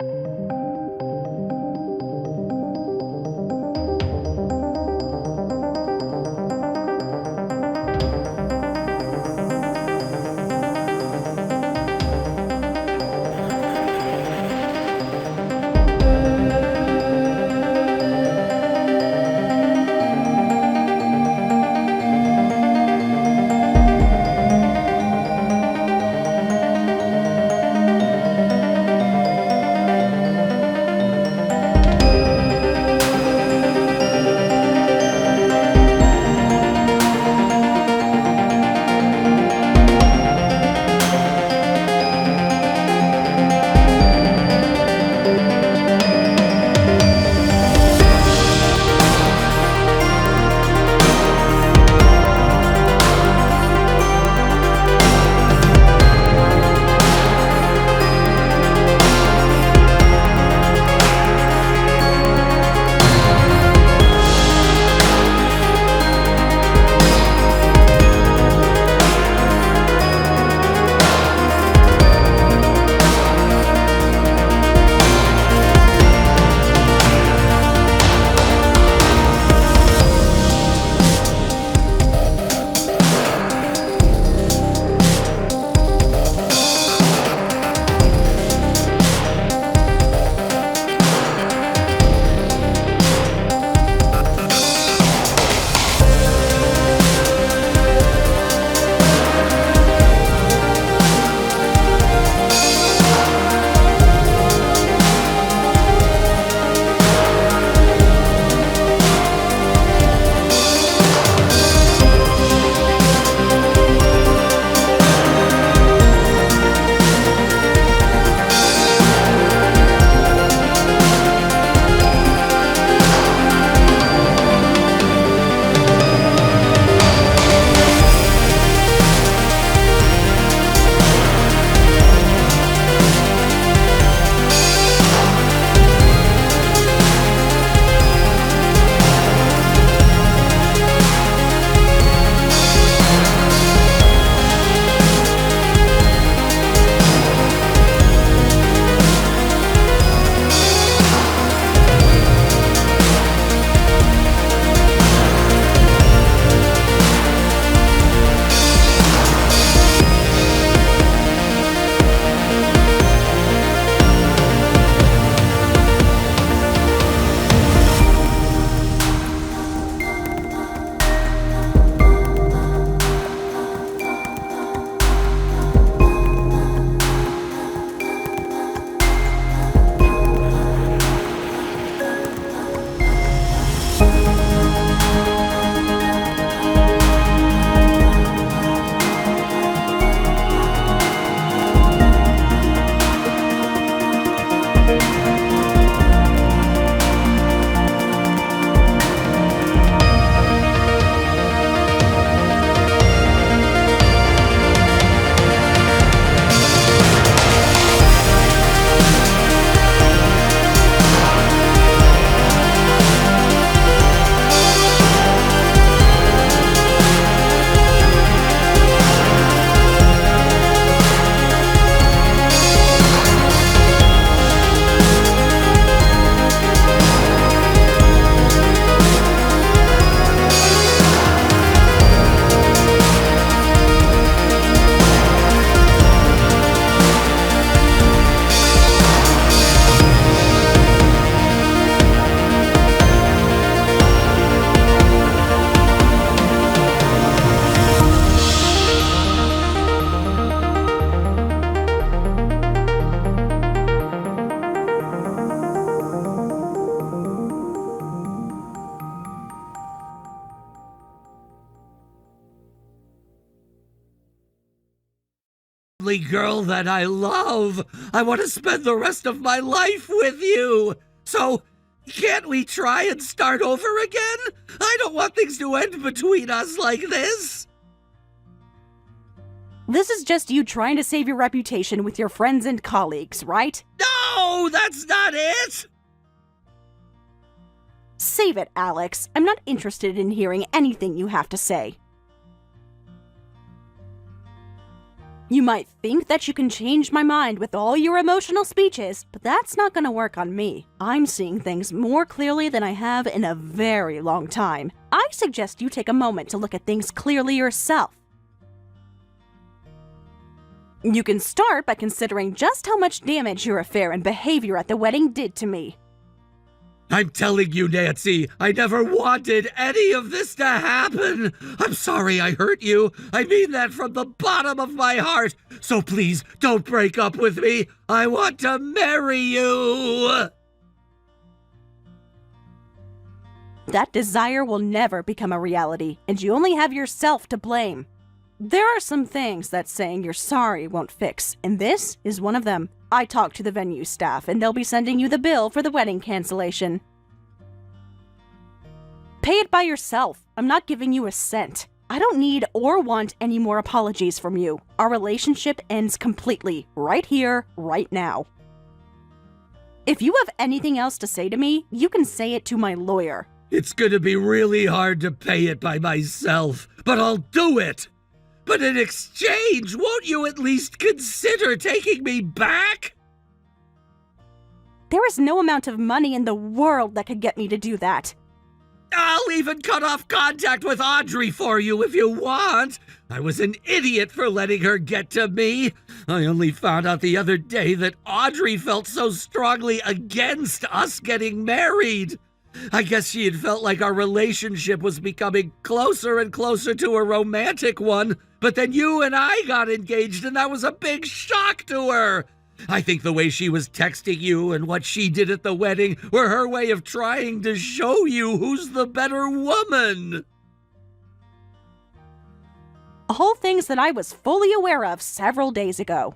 only girl that I love. I want to spend the rest of my life with you. So, can't we try and start over again? I don't want things to end between us like this. This is just you trying to save your reputation with your friends and colleagues, right? No, that's not it. Save it, Alex. I'm not interested in hearing anything you have to say. You might think that you can change my mind with all your emotional speeches, but that's not gonna work on me. I'm seeing things more clearly than I have in a very long time. I suggest you take a moment to look at things clearly yourself. You can start by considering just how much damage your affair and behavior at the wedding did to me. I'm telling you, Nancy, I never wanted any of this to happen. I'm sorry I hurt you. I mean that from the bottom of my heart. So please, don't break up with me. I want to marry you. That desire will never become a reality, and you only have yourself to blame. There are some things that saying you're sorry won't fix, and this is one of them. I talked to the venue staff, and they'll be sending you the bill for the wedding cancellation. Pay it by yourself. I'm not giving you a cent. I don't need or want any more apologies from you. Our relationship ends completely, right here, right now. If you have anything else to say to me, you can say it to my lawyer. It's gonna be really hard to pay it by myself, but I'll do it. But in exchange, won't you at least consider taking me back? There is no amount of money in the world that could get me to do that. I'll even cut off contact with Audrey for you if you want. I was an idiot for letting her get to me. I only found out the other day that Audrey felt so strongly against us getting married. I guess she had felt like our relationship was becoming closer and closer to a romantic one, but then you and I got engaged and that was a big shock to her. I think the way she was texting you and what she did at the wedding were her way of trying to show you who's the better woman. All things that I was fully aware of several days ago.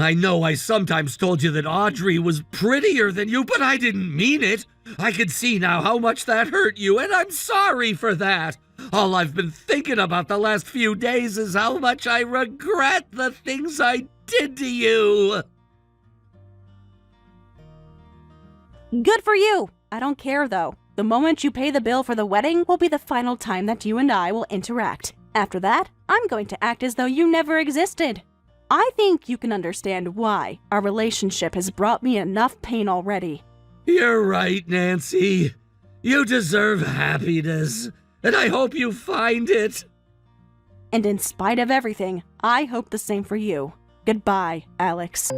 I know I sometimes told you that Audrey was prettier than you, but I didn't mean it. I can see now how much that hurt you, and I'm sorry for that. All I've been thinking about the last few days is how much I regret the things I did to you. Good for you. I don't care, though. The moment you pay the bill for the wedding will be the final time that you and I will interact. After that, I'm going to act as though you never existed. I think you can understand why our relationship has brought me enough pain already. You're right, Nancy. You deserve happiness, and I hope you find it. And in spite of everything, I hope the same for you. Goodbye, Alex.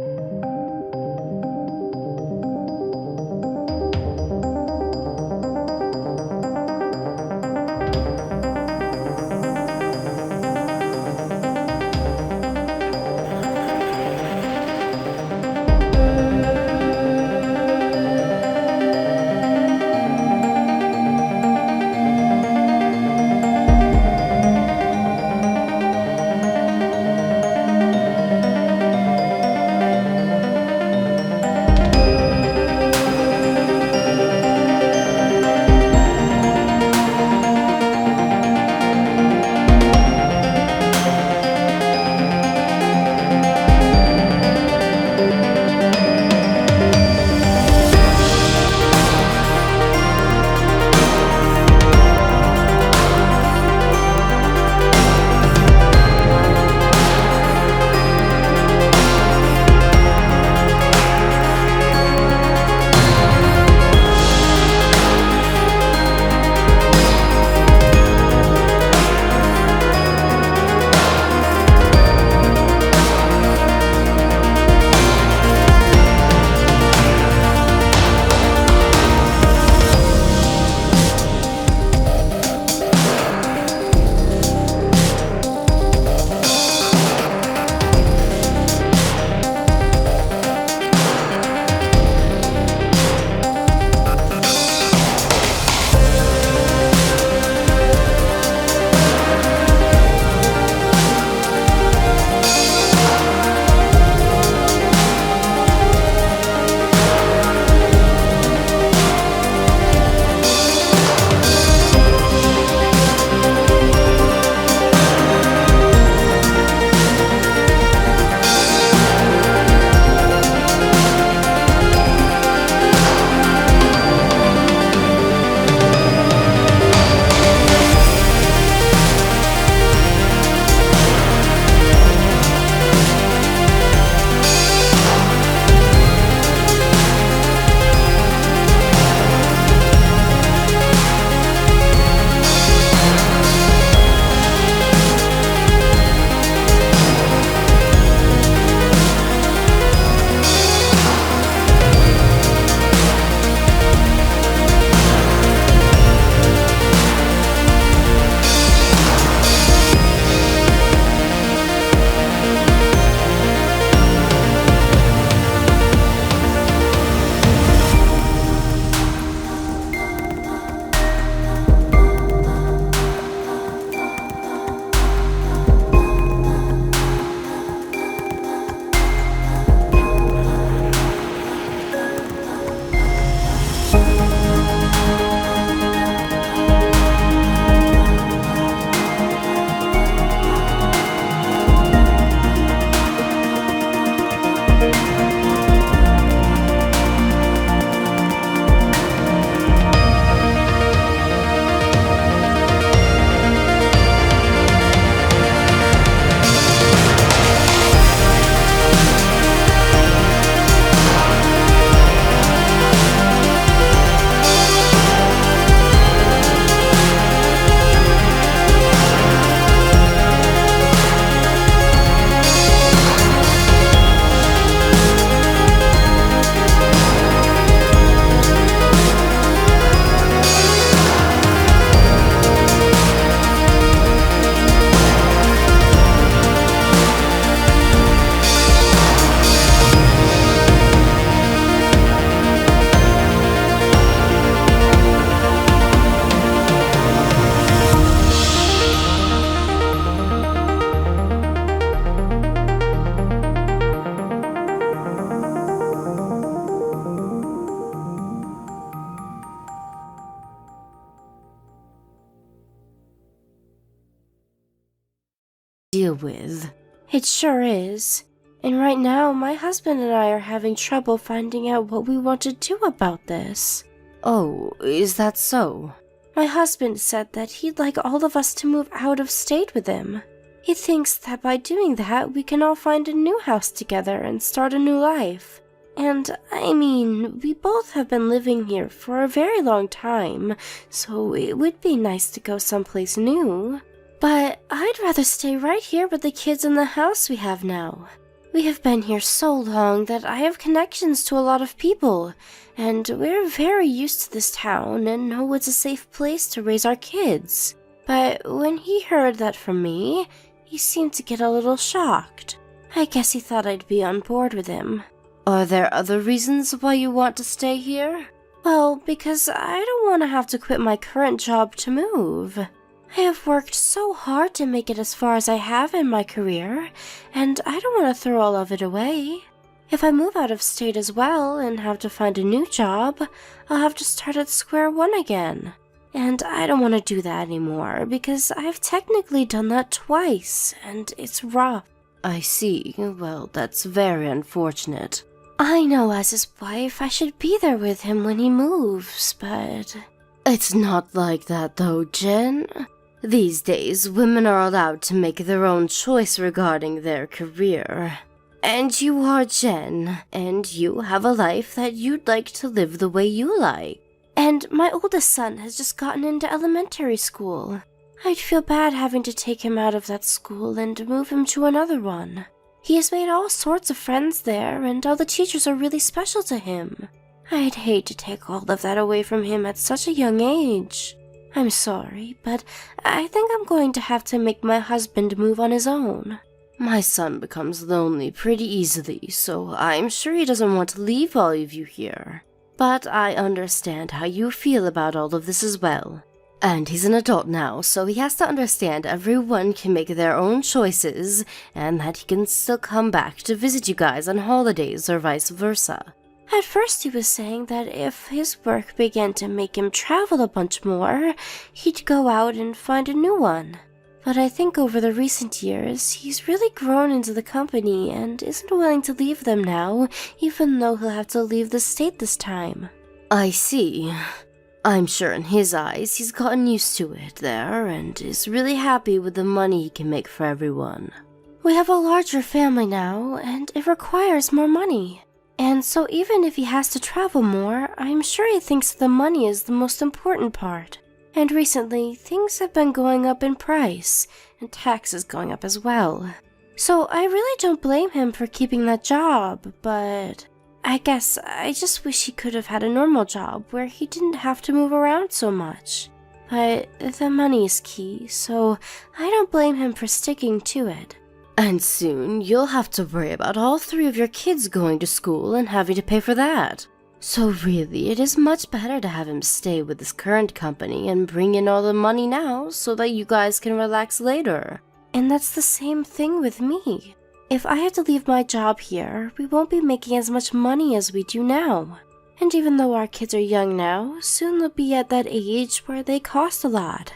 deal with. It sure is. And right now, my husband and I are having trouble finding out what we want to do about this. Oh, is that so? My husband said that he'd like all of us to move out of state with him. He thinks that by doing that, we can all find a new house together and start a new life. And, I mean, we both have been living here for a very long time, so it would be nice to go someplace new. But I'd rather stay right here with the kids in the house we have now. We have been here so long that I have connections to a lot of people, and we're very used to this town and know it's a safe place to raise our kids. But when he heard that from me, he seemed to get a little shocked. I guess he thought I'd be on board with him. Are there other reasons why you want to stay here? Well, because I don't want to have to quit my current job to move. I have worked so hard to make it as far as I have in my career, and I don't want to throw all of it away. If I move out of state as well and have to find a new job, I'll have to start at square one again. And I don't want to do that anymore, because I've technically done that twice, and it's rough. I see. Well, that's very unfortunate. I know as his wife I should be there with him when he moves, but... It's not like that though, Jen. These days, women are allowed to make their own choice regarding their career. And you are Jen, and you have a life that you'd like to live the way you like. And my oldest son has just gotten into elementary school. I'd feel bad having to take him out of that school and move him to another one. He has made all sorts of friends there, and all the teachers are really special to him. I'd hate to take all of that away from him at such a young age. I'm sorry, but I think I'm going to have to make my husband move on his own. My son becomes lonely pretty easily, so I'm sure he doesn't want to leave all of you here. But I understand how you feel about all of this as well. And he's an adult now, so he has to understand everyone can make their own choices, and that he can still come back to visit you guys on holidays or vice versa. At first he was saying that if his work began to make him travel a bunch more, he'd go out and find a new one. But I think over the recent years, he's really grown into the company and isn't willing to leave them now, even though he'll have to leave the state this time. I see. I'm sure in his eyes he's gotten used to it there and is really happy with the money he can make for everyone. We have a larger family now, and it requires more money. And so even if he has to travel more, I'm sure he thinks the money is the most important part. And recently, things have been going up in price, and taxes going up as well. So I really don't blame him for keeping that job, but I guess I just wish he could have had a normal job where he didn't have to move around so much. But the money is key, so I don't blame him for sticking to it. And soon, you'll have to worry about all 3 of your kids going to school and having to pay for that. So really, it is much better to have him stay with his current company and bring in all the money now so that you guys can relax later. And that's the same thing with me. If I have to leave my job here, we won't be making as much money as we do now. And even though our kids are young now, soon they'll be at that age where they cost a lot.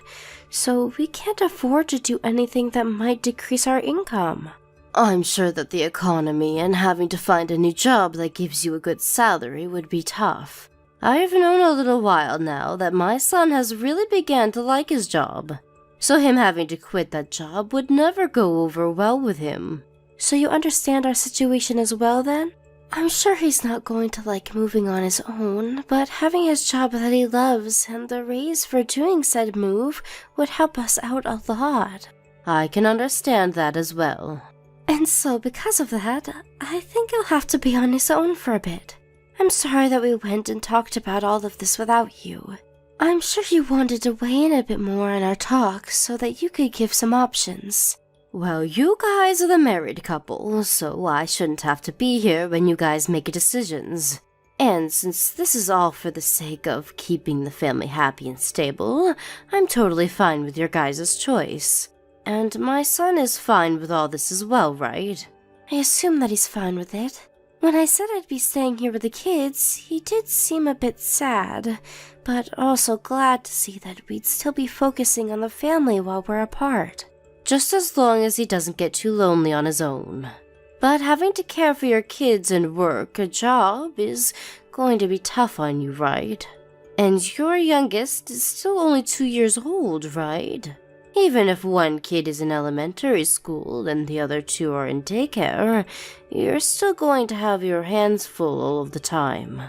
So we can't afford to do anything that might decrease our income. I'm sure that the economy and having to find a new job that gives you a good salary would be tough. I've known a little while now that my son has really begun to like his job. So him having to quit that job would never go over well with him. So you understand our situation as well then? I'm sure he's not going to like moving on his own, but having his job that he loves and the raise for doing said move would help us out a lot. I can understand that as well. And so because of that, I think he'll have to be on his own for a bit. I'm sorry that we went and talked about all of this without you. I'm sure you wanted to weigh in a bit more in our talk so that you could give some options. Well, you guys are the married couple, so I shouldn't have to be here when you guys make decisions. And since this is all for the sake of keeping the family happy and stable, I'm totally fine with your guys' choice. And my son is fine with all this as well, right? I assume that he's fine with it. When I said I'd be staying here with the kids, he did seem a bit sad, but also glad to see that we'd still be focusing on the family while we're apart. just as long as he doesn't get too lonely on his own. But having to care for your kids and work a job is going to be tough on you, right? And your youngest is still only 2 years old, right? Even if one kid is in elementary school and the other 2 are in daycare, you're still going to have your hands full all of the time.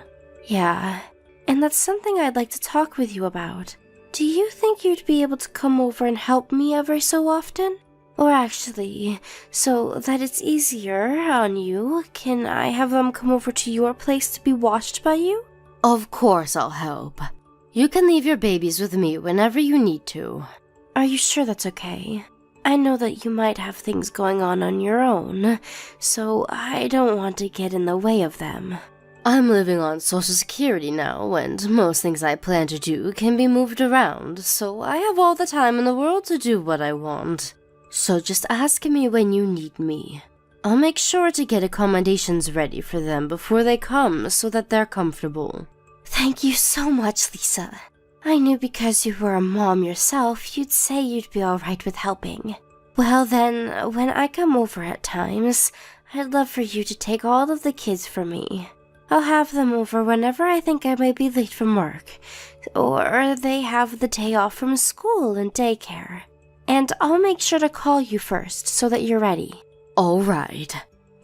Yeah, and that's something I'd like to talk with you about. Do you think you'd be able to come over and help me every so often? Or actually, so that it's easier on you, can I have them come over to your place to be watched by you? Of course I'll help. You can leave your babies with me whenever you need to. Are you sure that's okay? I know that you might have things going on your own, so I don't want to get in the way of them. I'm living on Social Security now, and most things I plan to do can be moved around, so I have all the time in the world to do what I want. So just ask me when you need me. I'll make sure to get accommodations ready for them before they come so that they're comfortable. Thank you so much, Lisa. I knew because you were a mom yourself, you'd say you'd be alright with helping. Well then, when I come over at times, I'd love for you to take all of the kids for me. I'll have them over whenever I think I might be late from work, or they have the day off from school and daycare. And I'll make sure to call you first so that you're ready. Alright.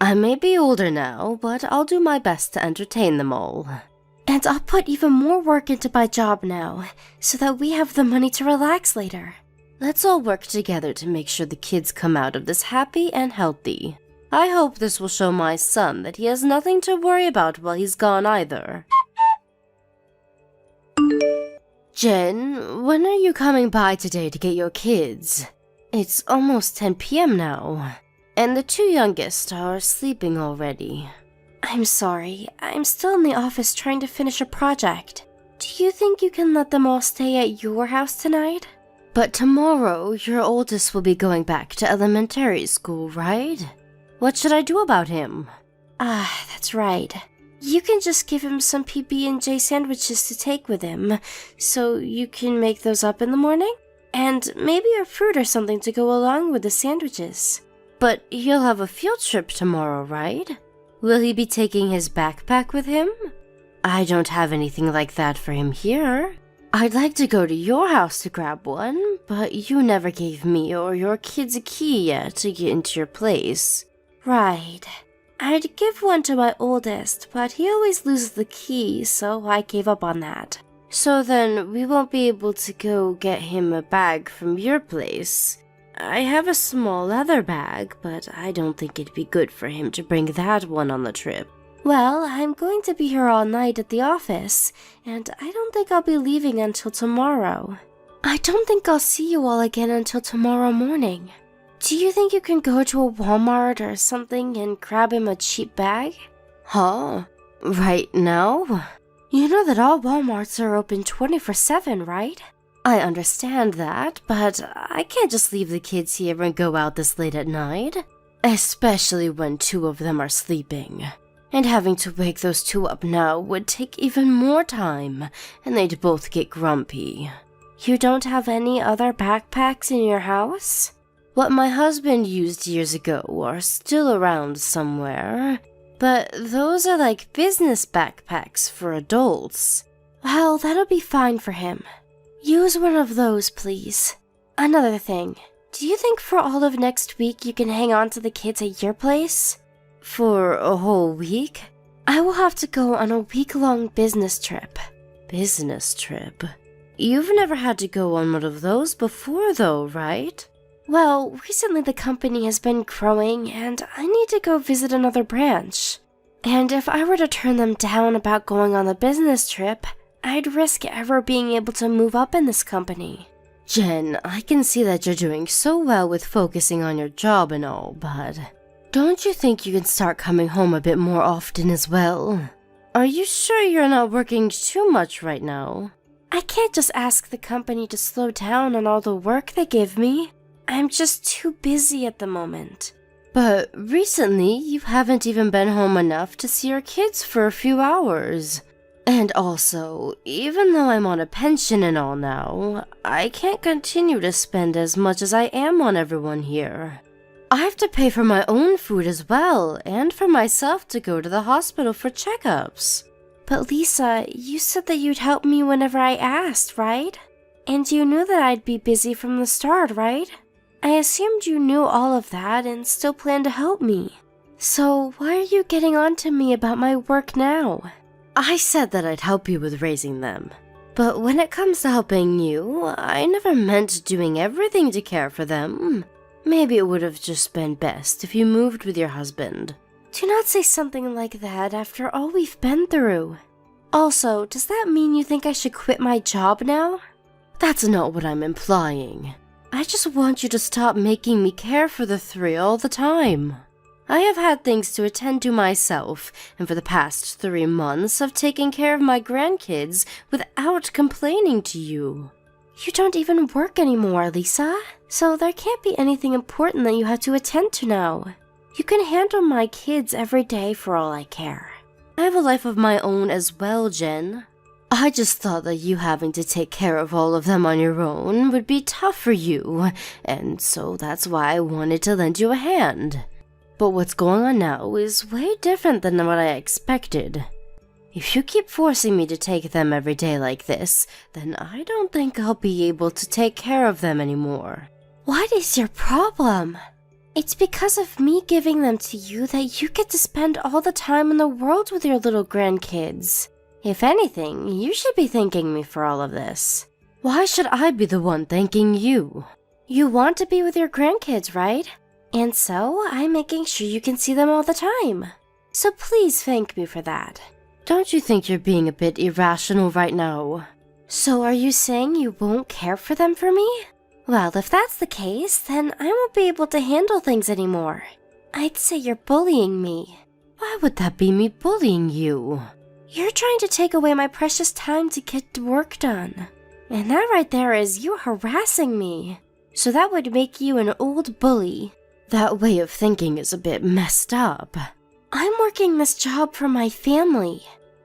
I may be older now, but I'll do my best to entertain them all. And I'll put even more work into my job now, so that we have the money to relax later. Let's all work together to make sure the kids come out of this happy and healthy. I hope this will show my son that he has nothing to worry about while he's gone either. Jen, when are you coming by today to get your kids? It's almost 10 p.m. now, and the 2 youngest are sleeping already. I'm sorry, I'm still in the office trying to finish a project. Do you think you can let them all stay at your house tonight? But tomorrow, your oldest will be going back to elementary school, right? What should I do about him? Ah, that's right. You can just give him some PB&J sandwiches to take with him, so you can make those up in the morning? And maybe a fruit or something to go along with the sandwiches. But he'll have a field trip tomorrow, right? Will he be taking his backpack with him? I don't have anything like that for him here. I'd like to go to your house to grab one, but you never gave me or your kids a key yet to get into your place. Right. I'd give one to my oldest, but he always loses the key, so I gave up on that. So then we won't be able to go get him a bag from your place. I have a small leather bag, but I don't think it'd be good for him to bring that one on the trip. Well, I'm going to be here all night at the office, and I don't think I'll be leaving until tomorrow. I don't think I'll see you all again until tomorrow morning. Do you think you can go to a Walmart or something and grab him a cheap bag? Huh? Right now? You know that all Walmarts are open 24/7, right? I understand that, but I can't just leave the kids here and go out this late at night. Especially when 2 of them are sleeping. And having to wake those 2 up now would take even more time, and they'd both get grumpy. You don't have any other backpacks in your house? What my husband used years ago are still around somewhere, but those are like business backpacks for adults. Well, that'll be fine for him. Use one of those, please. Another thing, do you think for all of next week you can hang on to the kids at your place? For a whole week? I will have to go on a week-long business trip. Business trip? You've never had to go on one of those before though, right? Well, recently the company has been growing and I need to go visit another branch. And if I were to turn them down about going on the business trip, I'd risk ever being able to move up in this company. Jen, I can see that you're doing so well with focusing on your job and all, but don't you think you can start coming home a bit more often as well? Are you sure you're not working too much right now? I can't just ask the company to slow down on all the work they give me. I'm just too busy at the moment. But recently, you haven't even been home enough to see your kids for a few hours. And also, even though I'm on a pension and all now, I can't continue to spend as much as I am on everyone here. I have to pay for my own food as well, and for myself to go to the hospital for checkups. But Lisa, you said that you'd help me whenever I asked, right? And you knew that I'd be busy from the start, right? I assumed you knew all of that and still planned to help me. So why are you getting on to me about my work now? I said that I'd help you with raising them. But when it comes to helping you, I never meant doing everything to care for them. Maybe it would have just been best if you moved with your husband. Do not say something like that after all we've been through. Also, does that mean you think I should quit my job now? That's not what I'm implying. I just want you to stop making me care for the three all the time. I have had things to attend to myself, and for the past 3 months I've taken care of my grandkids without complaining to you. You don't even work anymore, Lisa, so there can't be anything important that you have to attend to now. You can handle my kids every day for all I care. I have a life of my own as well, Jen. I just thought that you having to take care of all of them on your own would be tough for you, and so that's why I wanted to lend you a hand. But what's going on now is way different than what I expected. If you keep forcing me to take them every day like this, then I don't think I'll be able to take care of them anymore. What is your problem? It's because of me giving them to you that you get to spend all the time in the world with your little grandkids. If anything, you should be thanking me for all of this. Why should I be the one thanking you? You want to be with your grandkids, right? And so, I'm making sure you can see them all the time. So please thank me for that. Don't you think you're being a bit irrational right now? So are you saying you won't care for them for me? Well, if that's the case, then I won't be able to handle things anymore. I'd say you're bullying me. Why would that be me bullying you? You're trying to take away my precious time to get work done. And that right there is you harassing me. So that would make you an old bully. That way of thinking is a bit messed up. I'm working this job for my family.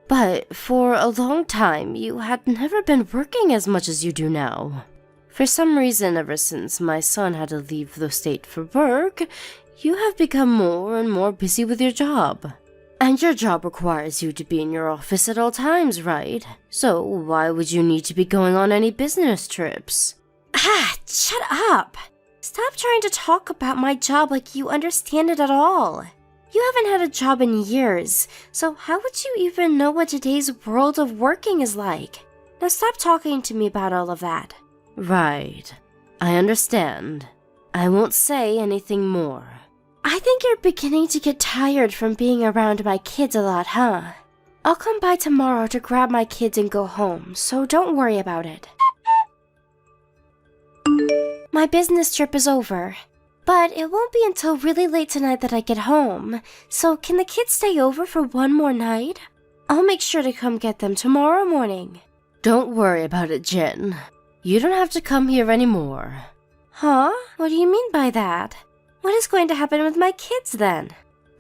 But for a long time, you had never been working as much as you do now. For some reason, ever since my son had to leave the state for work, you have become more and more busy with your job. And your job requires you to be in your office at all times, right? So why would you need to be going on any business trips? Shut up! Stop trying to talk about my job like you understand it at all. You haven't had a job in years, so how would you even know what today's world of working is like? Now stop talking to me about all of that. Right. I understand. I won't say anything more. I think you're beginning to get tired from being around my kids a lot, huh? I'll come by tomorrow to grab my kids and go home, so don't worry about it. My business trip is over, but it won't be until really late tonight that I get home, so can the kids stay over for one more night? I'll make sure to come get them tomorrow morning. Don't worry about it, Jen. You don't have to come here anymore. Huh? What do you mean by that? What is going to happen with my kids then?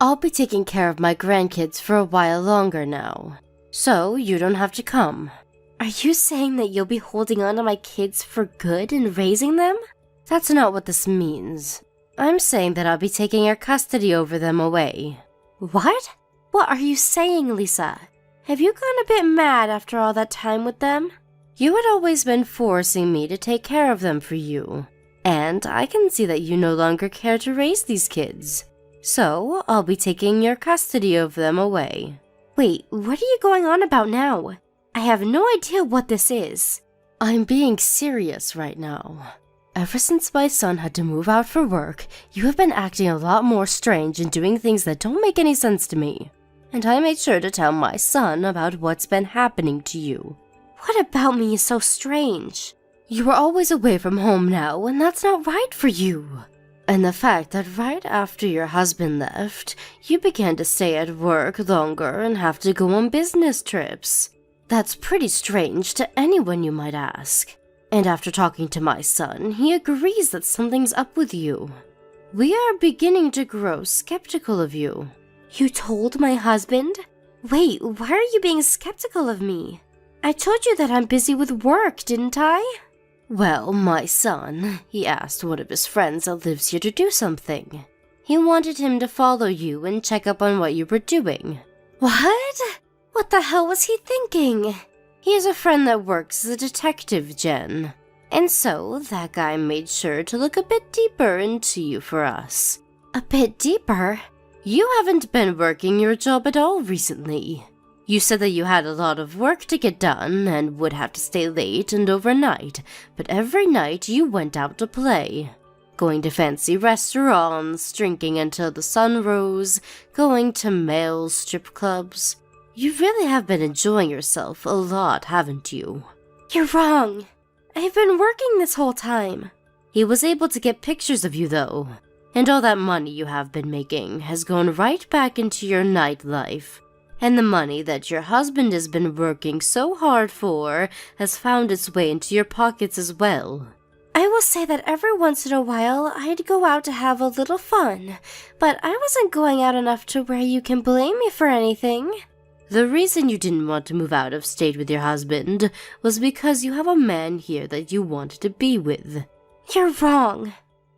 I'll be taking care of my grandkids for a while longer now, so you don't have to come. Are you saying that you'll be holding on to my kids for good and raising them? That's not what this means. I'm saying that I'll be taking your custody over them away. What? What are you saying, Lisa? Have you gone a bit mad after all that time with them? You had always been forcing me to take care of them for you, and I can see that you no longer care to raise these kids. So, I'll be taking your custody of them away. Wait, what are you going on about now? I have no idea what this is. I'm being serious right now. Ever since my son had to move out for work, you have been acting a lot more strange and doing things that don't make any sense to me. And I made sure to tell my son about what's been happening to you. What about me is so strange? You are always away from home now, and that's not right for you. And the fact that right after your husband left, you began to stay at work longer and have to go on business trips. That's pretty strange to anyone, you might ask. And after talking to my son, he agrees that something's up with you. We are beginning to grow skeptical of you. You told my husband? Wait, why are you being skeptical of me? I told you that I'm busy with work, didn't I? Well, my son, he asked one of his friends that lives here to do something. He wanted him to follow you and check up on what you were doing. What? What the hell was he thinking? He has a friend that works as a detective, Jen. And so, that guy made sure to look a bit deeper into you for us. A bit deeper? You haven't been working your job at all recently. You said that you had a lot of work to get done and would have to stay late and overnight, but every night you went out to play. Going to fancy restaurants, drinking until the sun rose, going to male strip clubs. You really have been enjoying yourself a lot, haven't you? You're wrong. I've been working this whole time. He was able to get pictures of you, though. And all that money you have been making has gone right back into your nightlife. And the money that your husband has been working so hard for has found its way into your pockets as well. I will say that every once in a while I'd go out to have a little fun, but I wasn't going out enough to where you can blame me for anything. The reason you didn't want to move out of state with your husband was because you have a man here that you wanted to be with. You're wrong.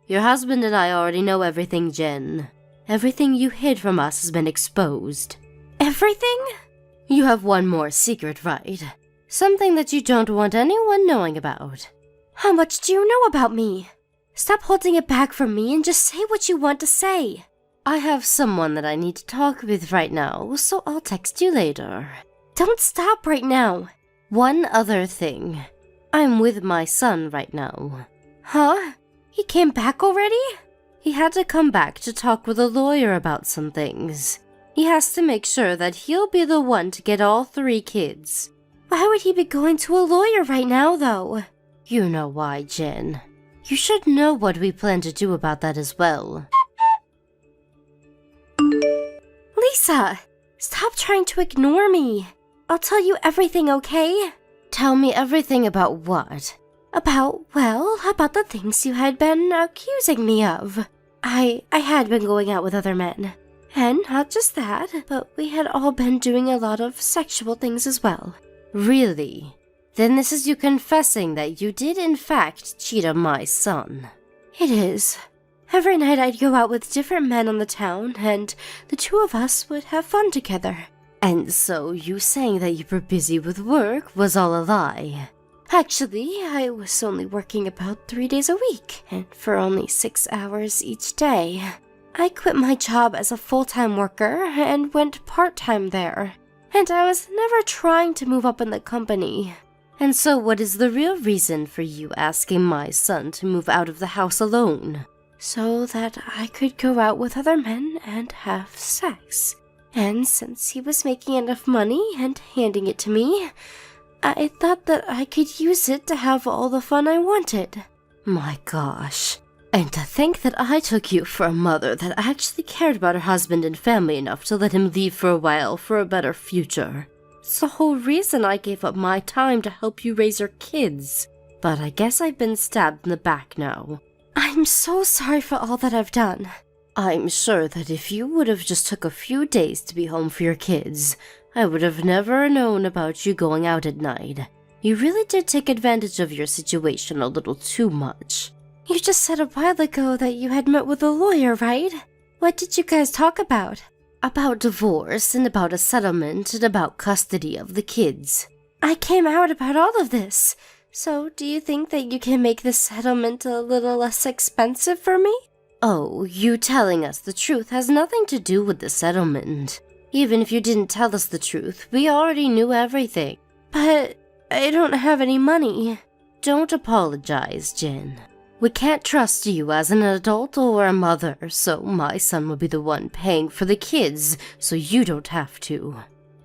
Your husband and I already know everything, Jen. Everything you hid from us has been exposed. Everything? You have one more secret, right? Something that you don't want anyone knowing about. How much do you know about me? Stop holding it back from me and just say what you want to say. I have someone that I need to talk with right now, so I'll text you later. Don't stop right now. One other thing. I'm with my son right now. Huh? He came back already? He had to come back to talk with a lawyer about some things. He has to make sure that he'll be the one to get all 3 kids. Why would he be going to a lawyer right now, though? You know why, Jen. You should know what we plan to do about that as well. Lisa! Stop trying to ignore me. I'll tell you everything, okay? Tell me everything about what? About the things you had been accusing me of. I had been going out with other men. And not just that, but we had all been doing a lot of sexual things as well. Really? Then this is you confessing that you did in fact cheat on my son. It is. Every night I'd go out with different men on the town, and the 2 of us would have fun together. And so you saying that you were busy with work was all a lie. Actually, I was only working about 3 days a week, and for only 6 hours each day. I quit my job as a full-time worker and went part-time there. And I was never trying to move up in the company. And so what is the real reason for you asking my son to move out of the house alone? So that I could go out with other men and have sex. And since he was making enough money and handing it to me, I thought that I could use it to have all the fun I wanted. My gosh. And to think that I took you for a mother that actually cared about her husband and family enough to let him leave for a while for a better future. It's the whole reason I gave up my time to help you raise your kids. But I guess I've been stabbed in the back now. I'm so sorry for all that I've done. I'm sure that if you would have just took a few days to be home for your kids, I would have never known about you going out at night. You really did take advantage of your situation a little too much. You just said a while ago that you had met with a lawyer, right? What did you guys talk about? About divorce and about a settlement and about custody of the kids. I came out about all of this. So do you think that you can make the settlement a little less expensive for me? Oh, you telling us the truth has nothing to do with the settlement. Even if you didn't tell us the truth, we already knew everything. But I don't have any money. Don't apologize, Jen. We can't trust you as an adult or a mother, so my son will be the one paying for the kids, so you don't have to.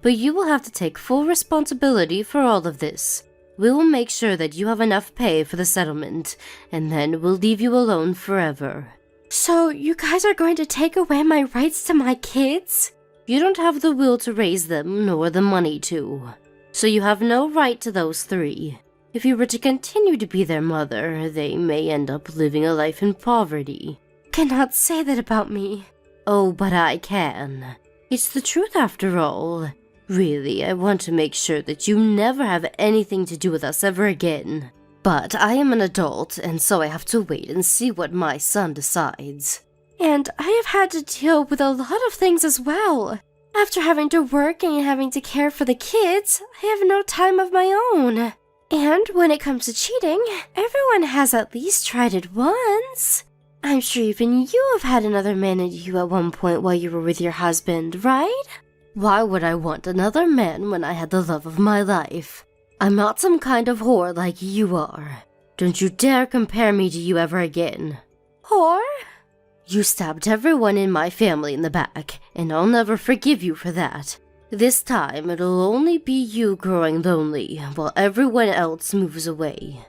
But you will have to take full responsibility for all of this. We will make sure that you have enough pay for the settlement, and then we'll leave you alone forever. So you guys are going to take away my rights to my kids? You don't have the will to raise them, nor the money to. So you have no right to those 3. If you were to continue to be their mother, they may end up living a life in poverty. Cannot say that about me. Oh, but I can. It's the truth after all. Really, I want to make sure that you never have anything to do with us ever again. But I am an adult, and so I have to wait and see what my son decides. And I have had to deal with a lot of things as well. After having to work and having to care for the kids, I have no time of my own. And when it comes to cheating, everyone has at least tried it once. I'm sure even you have had another man at you at one point while you were with your husband, right? Why would I want another man when I had the love of my life? I'm not some kind of whore like you are. Don't you dare compare me to you ever again. Whore? You stabbed everyone in my family in the back, and I'll never forgive you for that. This time, it'll only be you growing lonely, while everyone else moves away.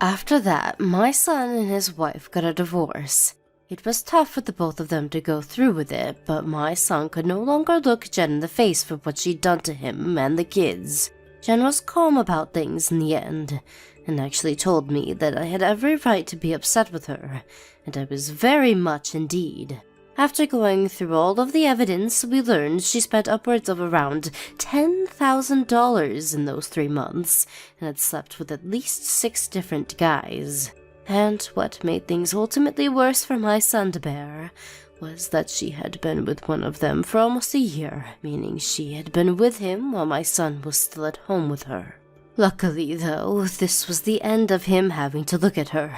After that, my son and his wife got a divorce. It was tough for the both of them to go through with it, but my son could no longer look Jen in the face for what she'd done to him and the kids. Jen was calm about things in the end, and actually told me that I had every right to be upset with her, and I was very much indeed. After going through all of the evidence, we learned she spent upwards of around $10,000 in those 3 months, and had slept with at least 6 different guys. And what made things ultimately worse for my son to bear was that she had been with one of them for almost a year, meaning she had been with him while my son was still at home with her. Luckily, though, this was the end of him having to look at her,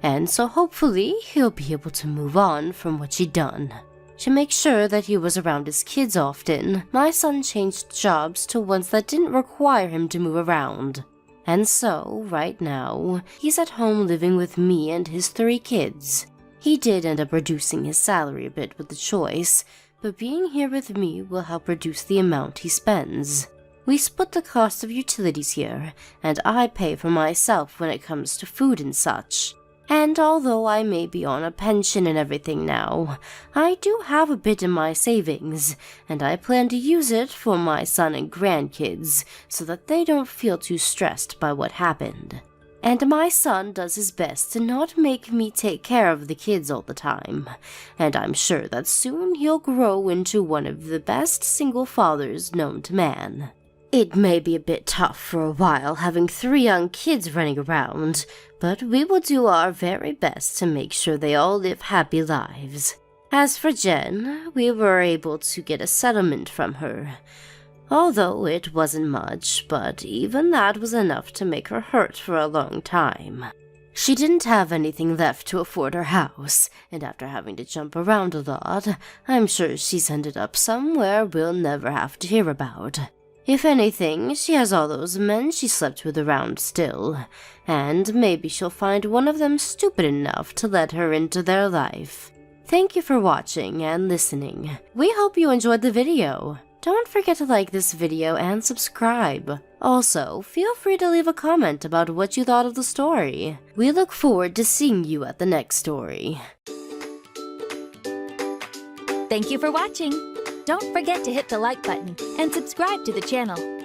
and so hopefully he'll be able to move on from what she'd done. To make sure that he was around his kids often, my son changed jobs to ones that didn't require him to move around. And so, right now, he's at home living with me and his 3 kids. He did end up reducing his salary a bit with the choice, but being here with me will help reduce the amount he spends. We split the cost of utilities here, and I pay for myself when it comes to food and such. And although I may be on a pension and everything now, I do have a bit in my savings, and I plan to use it for my son and grandkids so that they don't feel too stressed by what happened. And my son does his best to not make me take care of the kids all the time, and I'm sure that soon he'll grow into one of the best single fathers known to man. It may be a bit tough for a while having 3 young kids running around, but we will do our very best to make sure they all live happy lives. As for Jen, we were able to get a settlement from her. Although it wasn't much, but even that was enough to make her hurt for a long time. She didn't have anything left to afford her house, and after having to jump around a lot, I'm sure she's ended up somewhere we'll never have to hear about. If anything, she has all those men she slept with around still, and maybe she'll find one of them stupid enough to let her into their life. Thank you for watching and listening. We hope you enjoyed the video. Don't forget to like this video and subscribe. Also, feel free to leave a comment about what you thought of the story. We look forward to seeing you at the next story. Thank you for watching. Don't forget to hit the like button and subscribe to the channel.